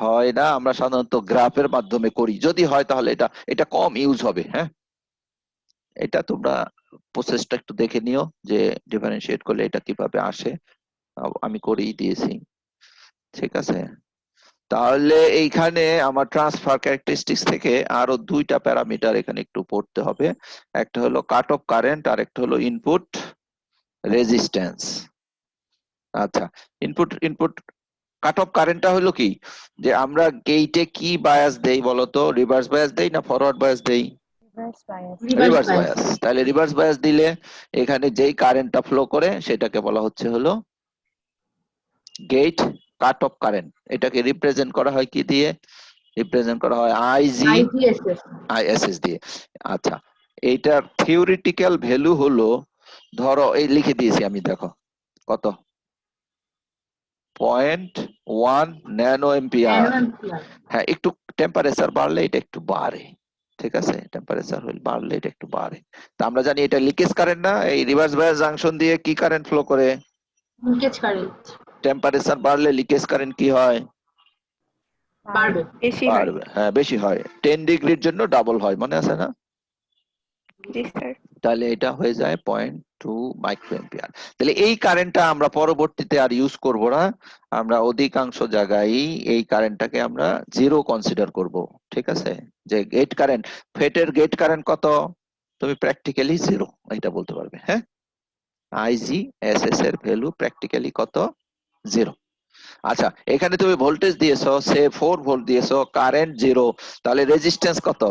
হয় না। আমরা সাধারণত গ্রাফের মাধ্যমে করি, যদি হয় তাহলে এটা কম ইউজ হবে। হ্যাঁ, এটা তোমরা প্রসেসটা একটু দেখে নিও যে ডিফারেন্সিয়েট করলে এটা কিভাবে আসে। আমি করেই দিয়েছি, ঠিক আছে? তাহলে এইখানে আমার ট্রান্সফার ক্যারেক্টারিস্টিক্স থেকে আরো দুইটা প্যারামিটার এখানে একটু পড়তে হবে। একটা হলো কাট অফ কারেন্ট, আর একটা হলো ইনপুট রেজিস্ট্যান্স। আচ্ছা, ইনপুট কাট অফ কারেন্টটা হলো কি? যে আমরা গেইটে কি বায়াস দেই বলতো? রিভার্স বায়াস দেই না ফরওয়ার্ড বায়াস দেই? Reverse bias. Reverse bias. তাহলে রিভার্স বায়াস দিলে এখানে যেই কারেন্টটা ফ্লো করে সেটাকে বলা হচ্ছে হলো গেট কাট অফ কারেন্ট। এটাকে রিপ্রেজেন্ট করা হয় কি দিয়ে? রিপ্রেজেন্ট করা হয় আইজিএসএস দিয়ে। আচ্ছা, এইটার থিওরিটিক্যাল ভ্যালু হলো ধরো এই লিখে দিয়েছি আমি, দেখো কত 0.1 ন্যানো এম্পিয়ার। Nano ampere. হ্যাঁ, একটু টেম্পারেচার বাড়লে এটা একটু বাড়ে, ঠিক আছে, টেম্পারেচার বাড়লে এটা একটু বাড়ে। তা আমরা জানি এটা লিকেজ কারেন্ট না, এই রিভার্স বায়াস জাংশন দিয়ে কি কারেন্ট ফ্লো করে? লিকেজ কারেন্ট টেম্পারেচার বাড়লে লিকেজ কারেন্ট কি হয়? বাড়বে। বেশি হয়। বাড়বে, হ্যাঁ বেশি হয়। 10 ডিগ্রির জন্য ডাবল হয়, মনে আছে না? জি স্যার। তাহলে এটা হয়ে যায় 0.2 মাইক্রো এম্পিয়ার। তাহলে এই কারেন্টটা আমরা পরবর্তীতে আর ইউজ করব না, আমরা অধিকাংশ জায়গায় এই কারেন্টটাকে আমরা জিরো কনসিডার করব, ঠিক আছে। যে গেট কারেন্ট, ফেটের গেট কারেন্ট কত, তুমি প্র্যাকটিক্যালি জিরো এটা বলতে পারবে। হ্যাঁ, IGSS এর ভ্যালু প্র্যাকটিক্যালি কত? জিরো। আচ্ছা, এখানে তুমি ভোল্টেজ দিয়েছো, সে 4 ভোল্ট দিয়েছো, কারেন্ট জিরো, তাহলে রেজিস্ট্যান্স কত?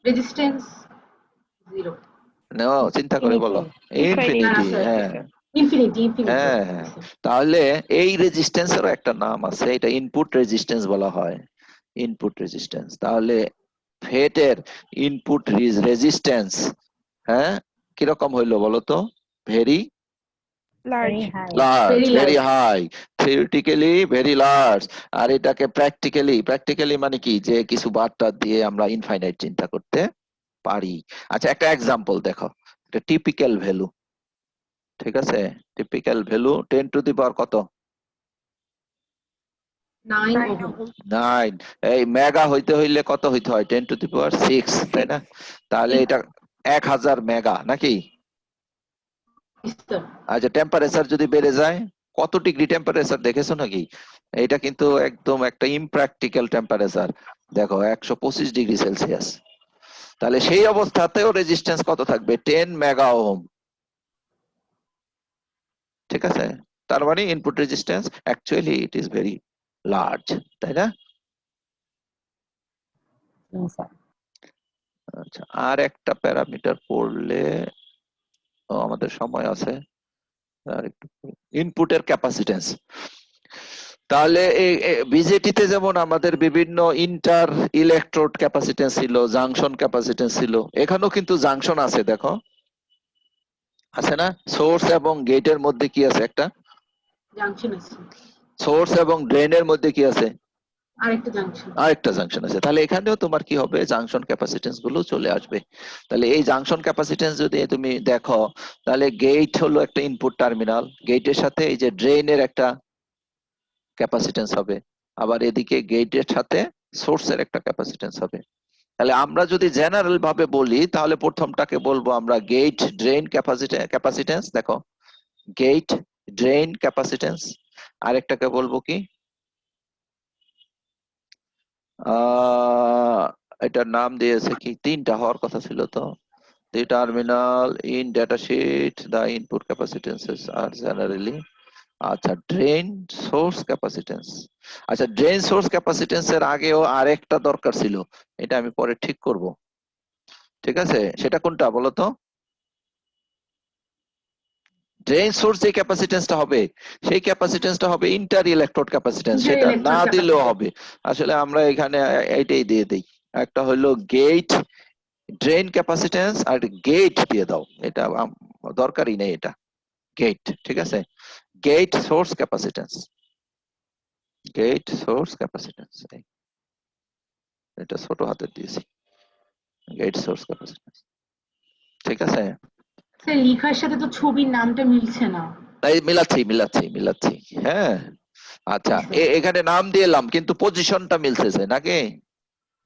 রেজিস্ট্যান্স 0। নাও চিন্তা করে বলো। ইনফিনিটি, হ্যাঁ ইনফিনিটি হ্যাঁ হ্যাঁ। তাহলে এই রেজিস্ট্যান্সেরও একটা নাম আছে, এটা ইনপুট রেজিস্ট্যান্স বলা হয়, ইনপুট রেজিস্ট্যান্স। তাহলে ফেটের ইনপুট রেজিস্ট্যান্স, হ্যাঁ, কিরকম হইলো বলো তো? Very large. very high. Large, Very very large. High, theoretically very large. আর এটাকে প্র্যাকটিক্যালি মানে কি, যে কিছু বার্তা দিয়ে আমরা ইনফাইনাইট চিন্তা করতে পারি। আচ্ছা, একটা এক্সাম্পল দেখো, এটা টিপিক্যাল ভ্যালু, ঠিক আছে, টিপিক্যাল ভ্যালু 10 টু দি পাওয়ার কত? 9 9 ওহম। ওহম। 9। এই মেগা হইতে হইলে কত হইতে হয়? 10 টু দি পাওয়ার 6, তাই না? তাহলে এটা 1000 মেগা নাকি? আচ্ছা, টেম্পারেচার যদি বেড়ে যায়, কত ডিগ্রি টেম্পারেচার দেখেছো নাকি? এটা কিন্তু একদম একটা ইমপ্র্যাকটিক্যাল টেম্পারেচার, দেখো 125 ডিগ্রি সেলসিয়াস। তাহলে সেই অবস্থাতেও রেজিস্ট্যান্স কত থাকবে? 10 মেগা ওহম, ঠিক আছে। তার মানে input resistance actually it is very large, তাই না? Yes, sir. আচ্ছা, আর একটা প্যারামিটার পড়লে আমাদের সময় আছে, আর একটু ইনপুটের ক্যাপাসিটেন্স। তাহলে বিজেটিতে যেমন আমাদের বিভিন্ন ইন্টার ইলেকট্রোড ক্যাপাসিটেন্স ছিল, জাংশন ক্যাপাসিটেন্স ছিল, এখানেও কিন্তু জাংশন আছে, দেখো আছে না? সোর্স এবং গেটের মধ্যে কি আছে? একটা জাংশন আছে। সোর্স এবং ড্রেনের মধ্যে কি আছে? আরেকটা জাংশন। আরেকটা জাংশন আছে। তাহলে এখানেও তোমার কি হবে? জাংশন ক্যাপাসিটেন্স গুলো চলে আসবে। তাহলে এই জাংশন ক্যাপাসিটেন্স যদি তুমি দেখো, তাহলে গেট হলো একটা ইনপুট টার্মিনাল, গেটের সাথে এই যে ড্রেনের একটা ক্যাপাসিটেন্স হবে, আবার এদিকে গেটের সাথে সোর্সের একটা ক্যাপাসিটেন্স হবে। তাহলে আমরা যদি জেনারেল ভাবে বলি, তাহলে প্রথমটাকে বলবো আমরা গেট ড্রেন ক্যাপাসিটেন্স, দেখো গেট ড্রেন ক্যাপাসিটেন্স। আরেকটাকে বলবো কি, এটার নাম দিয়েছে কি, তিনটা হওয়ার কথা ছিল তো। The terminal in datasheet, the input capacitances are generally, আচ্ছা ড্রেন সোর্স ক্যাপাসিটেন্স। আচ্ছা, ড্রেন সোর্স ক্যাপাসিটেন্স এর আগেও আরেকটা দরকার ছিল, এটা আমি পরে ঠিক করব, ঠিক আছে। সেটা কোনটা বলো তো? ড্রেন সোর্স যে ক্যাপাসিটেন্সটা হবে, সেই ক্যাপাসিটেন্সটা হবে ইন্টার ইলেকট্রোড ক্যাপাসিটেন্স, Inter সেটা electrode না দিলেও capacitance। হবে। আসলে আমরা এখানে এইটাই দিয়ে দেই, একটা হলো গেট ড্রেন ক্যাপাসিটেন্স আর গেট দিয়ে দাও, এটা দরকারই নেই, এটা গেট, ঠিক আছে। Gate source capacitance, gate source capacitance, এটা ছোট হাতে দিয়েছি, গেট সোর্স ক্যাপাসিটেন্স, ঠিক আছে। স্যার লেখার সাথে তো ছবির নামটা মিলছে না। তাই মিলাচ্ছি। হ্যাঁ, আচ্ছা, এখানে নাম দিলাম কিন্তু পজিশনটা মিলতেছে নাকি?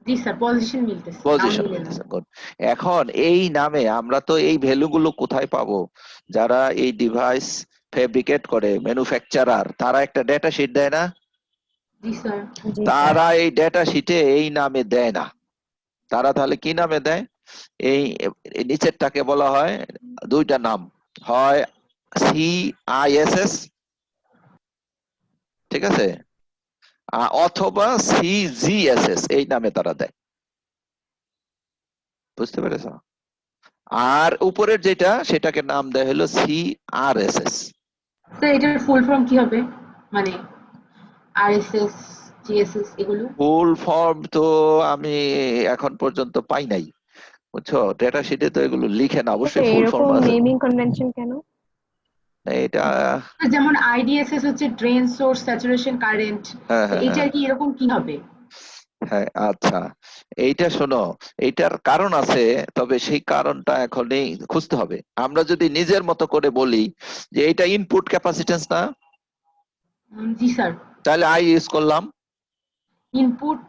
জি স্যার, পজিশন মিলতেছে, নাম পজিশন মিলে না। মিলতেছে, গুড। এখন এই নামে আমরা তো এই ভ্যালুগুলো কোথায় পাবো? যারা এই ডিভাইস ফেব্রিকেট করে, ম্যানুফ্যাকচারার, তারা একটা ডেটা শিট দেয় না? জি স্যার। জি, তারা এই ডেটা শিটে এই নামে দেয় না, তারা তাহলে কি নামে দেয়? এই নিচেরটাকে বলা হয় দুইটা নাম, হয় CISS, ঠিক আছে, অথবা CGSS, এই নামে তারা দেয়, বুঝতে পেরেছ? আর উপরের যেটা, সেটাকে নাম দেয় হলো CRSS। স্যার এটার ফুল ফর্ম কি হবে, মানে RSS GSS এগুলো? ফুল ফর্ম তো আমি এখন পর্যন্ত পাই নাই, বুঝছো, ডেটা শিটে তো এগুলো লিখে না, অবশ্যই ফুল এরকম ফর্ম আছে। নেমিং কনভেনশন কেন? এটা যেমন আইডিএসএস হচ্ছে ড্রেন সোর্স স্যাচুরেশন কারেন্ট, হ্যাঁ তো হ্যাঁ এটা হ্যাঁ কি এরকম কি হবে? হ্যাঁ, আচ্ছা এইটা শোনো, এইটার কারণ আছে, তবে সেই কারণটা এখনই খুঁজতে হবে। আমরা যদি নিজের মতো করে বলি যে এটা ইনপুট ক্যাপাসিটেন্স না, জি স্যার। তাহলে আই ইউজ করলাম, ইনপুট,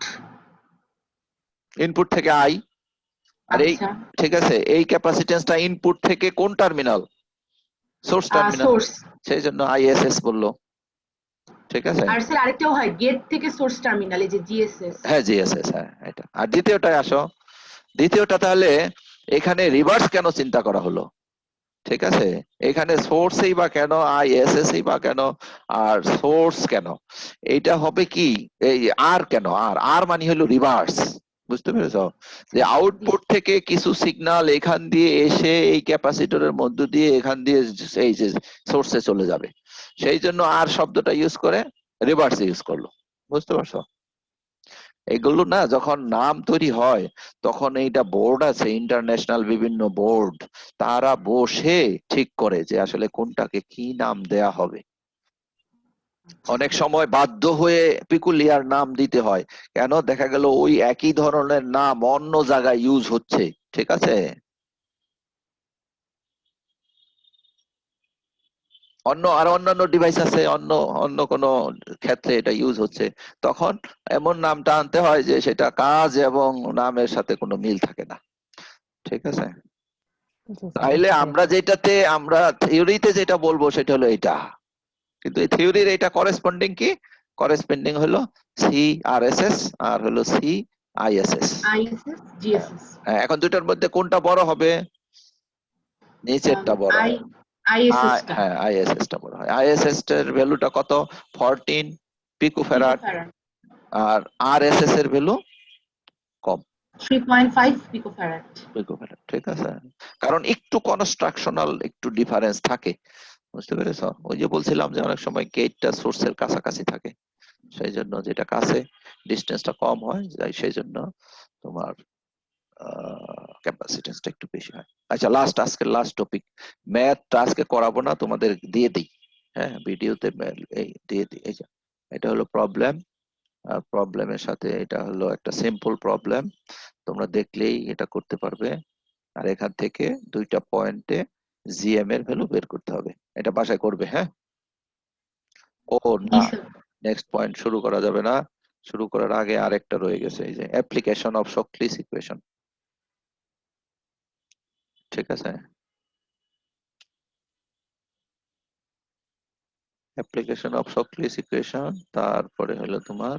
ইনপুট থেকে আই। আর এই আচ্ছা, ঠিক আছে, এই ক্যাপাসিটেন্সটা ইনপুট থেকে কোন টার্মিনাল? Source terminal, source. সেই জন্য আইএসএস বললো। ঠিক আছে, আর স্যার আরেকটাও হয় গেট থেকে সোর্স টার্মিনাল, এই যে জিএসএস। হ্যাঁ জিএসএস, হ্যাঁ এটা। আর দ্বিতীয়টায় আসো, দ্বিতীয়টা তাহলে এখানে রিভার্স কেন চিন্তা করা হলো? ঠিক আছে, এখানে সোর্সই বা কেন, আইএসএসই বা কেন, আর সোর্স কেন? এইটা হবে কি, এই আর কেন, আর আর মানে হলো রিভার্স, বুঝতে পেরেছো? যে আউটপুট থেকে কিছু সিগন্যাল এখান দিয়ে এসে এই ক্যাপাসিটরের মধ্য দিয়ে এখান দিয়ে এই যে সোর্সে চলে যাবে, সেই জন্য আর শব্দটা ইউজ করে রিভার্স ইউজ করলো, বুঝতে পারছো? এগুলো না যখন নাম তৈরি হয় তখন এইটা বোর্ড আছে, ইন্টারন্যাশনাল বিভিন্ন বোর্ড, তারা বসে ঠিক করে যে আসলে কোনটাকে কি নাম দেয়া হবে। অনেক সময় বাধ্য হয়ে পিকুলিয়ার নাম দিতে হয়, কেন দেখা গেল ওই একই ধরনের নাম অন্য জায়গায় ইউজ হচ্ছে, ঠিক আছে? অন্যান্য ডিভাইস আছে, অন্য অন্য কোনো ক্ষেত্রে এটা ইউজ হচ্ছে, তখন এমন নামটা আনতে হয় যে সেটা কাজ এবং নামের সাথে কোনো মিল থাকে না, ঠিক আছে? জি স্যার, তাইলে বুঝতে আমরা পেরেছি। যেটাতে আমরা থিওরিতে যেটা বলবো সেটা হলো এটা, কিন্তু এই থিওরির এটা করেসপন্ডিং কি? করেসপন্ডিং হলো সি আর এস এস আর হলো সি আইএসএস। ISS, GSS. এখন দুটার মধ্যে কোনটা বড় হবে? নিচেরটা বড় আই হয়। আইএসএসটা হ্যাঁ আইএসএস টা বড় হয়। আইএসএস এর ভ্যালুটা কত? 14 পিকোফ্যারাড, আর আরএসএস এর ভ্যালু কম, 3.5 পিকোফ্যারাড। পিকোফ্যারাড, ঠিক আছে? কারণ একটু কনস্ট্রাকশনাল একটু ডিফারেন্স থাকে, বুঝতে পেরেছ? ওই যে বলছিলাম যে অনেক সময় গেটটা সোর্সের কাছাকাছি থাকে, সেই জন্য যেটা কাছে ডিস্টেন্সটা কম হয়, যাই সেই জন্য তোমার ক্যাপাসিটেন্সটা একটু বেশি হয়। আচ্ছা, আজকের লাস্ট টপিক, ম্যাথটা আজকে করাবো না, তোমাদের দিয়ে দিই, হ্যাঁ ভিডিওতে এই দিয়ে দিই। এই যে এটা হলো প্রবলেম, আর প্রবলেমের সাথে এটা হলো একটা সিম্পল প্রবলেম, তোমরা দেখলেই এটা করতে পারবে। আর এখান থেকে দুইটা পয়েন্টে জিএম এর ভ্যালু বের করতে হবে, এটা বাসায় করবে, হ্যাঁ? ও জি না, স্যার। নেক্সট পয়েন্ট শুরু করা যাবে না, শুরু করার আগে আরেকটা রয়ে গেছে, এই যে অ্যাপ্লিকেশন অফ শোকলিস ইকুয়েশন, ঠিক আছে? অ্যাপ্লিকেশন অফ শোকলিস ইকুয়েশন, তারপরে হলো তোমার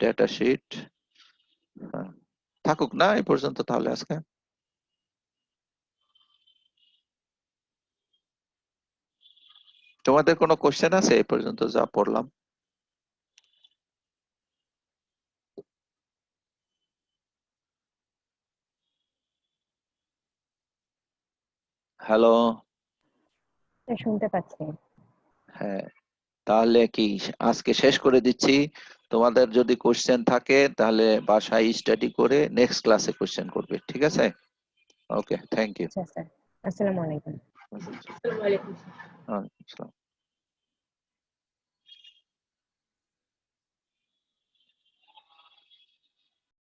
ডেটা শিট। থাকুক না এই পর্যন্ত তাহলে আজকে। তোমাদের কোনো কোশ্চেন আছে এই পর্যন্ত যা পড়লাম? হ্যালো, শুনতে পাচ্ছি। হ্যাঁ তাহলে কি আজকে শেষ করে দিচ্ছি। তোমাদের যদি কোশ্চেন থাকে তাহলে বাসায় স্টাডি করে নেক্সট ক্লাসে কোশ্চেন করবে, ঠিক আছে? ওকে, থ্যাংক ইউ। আচ্ছা স্যার, আসসালামু আলাইকুম। আসসালামু আলাইকুম স্যার। আসসালাম।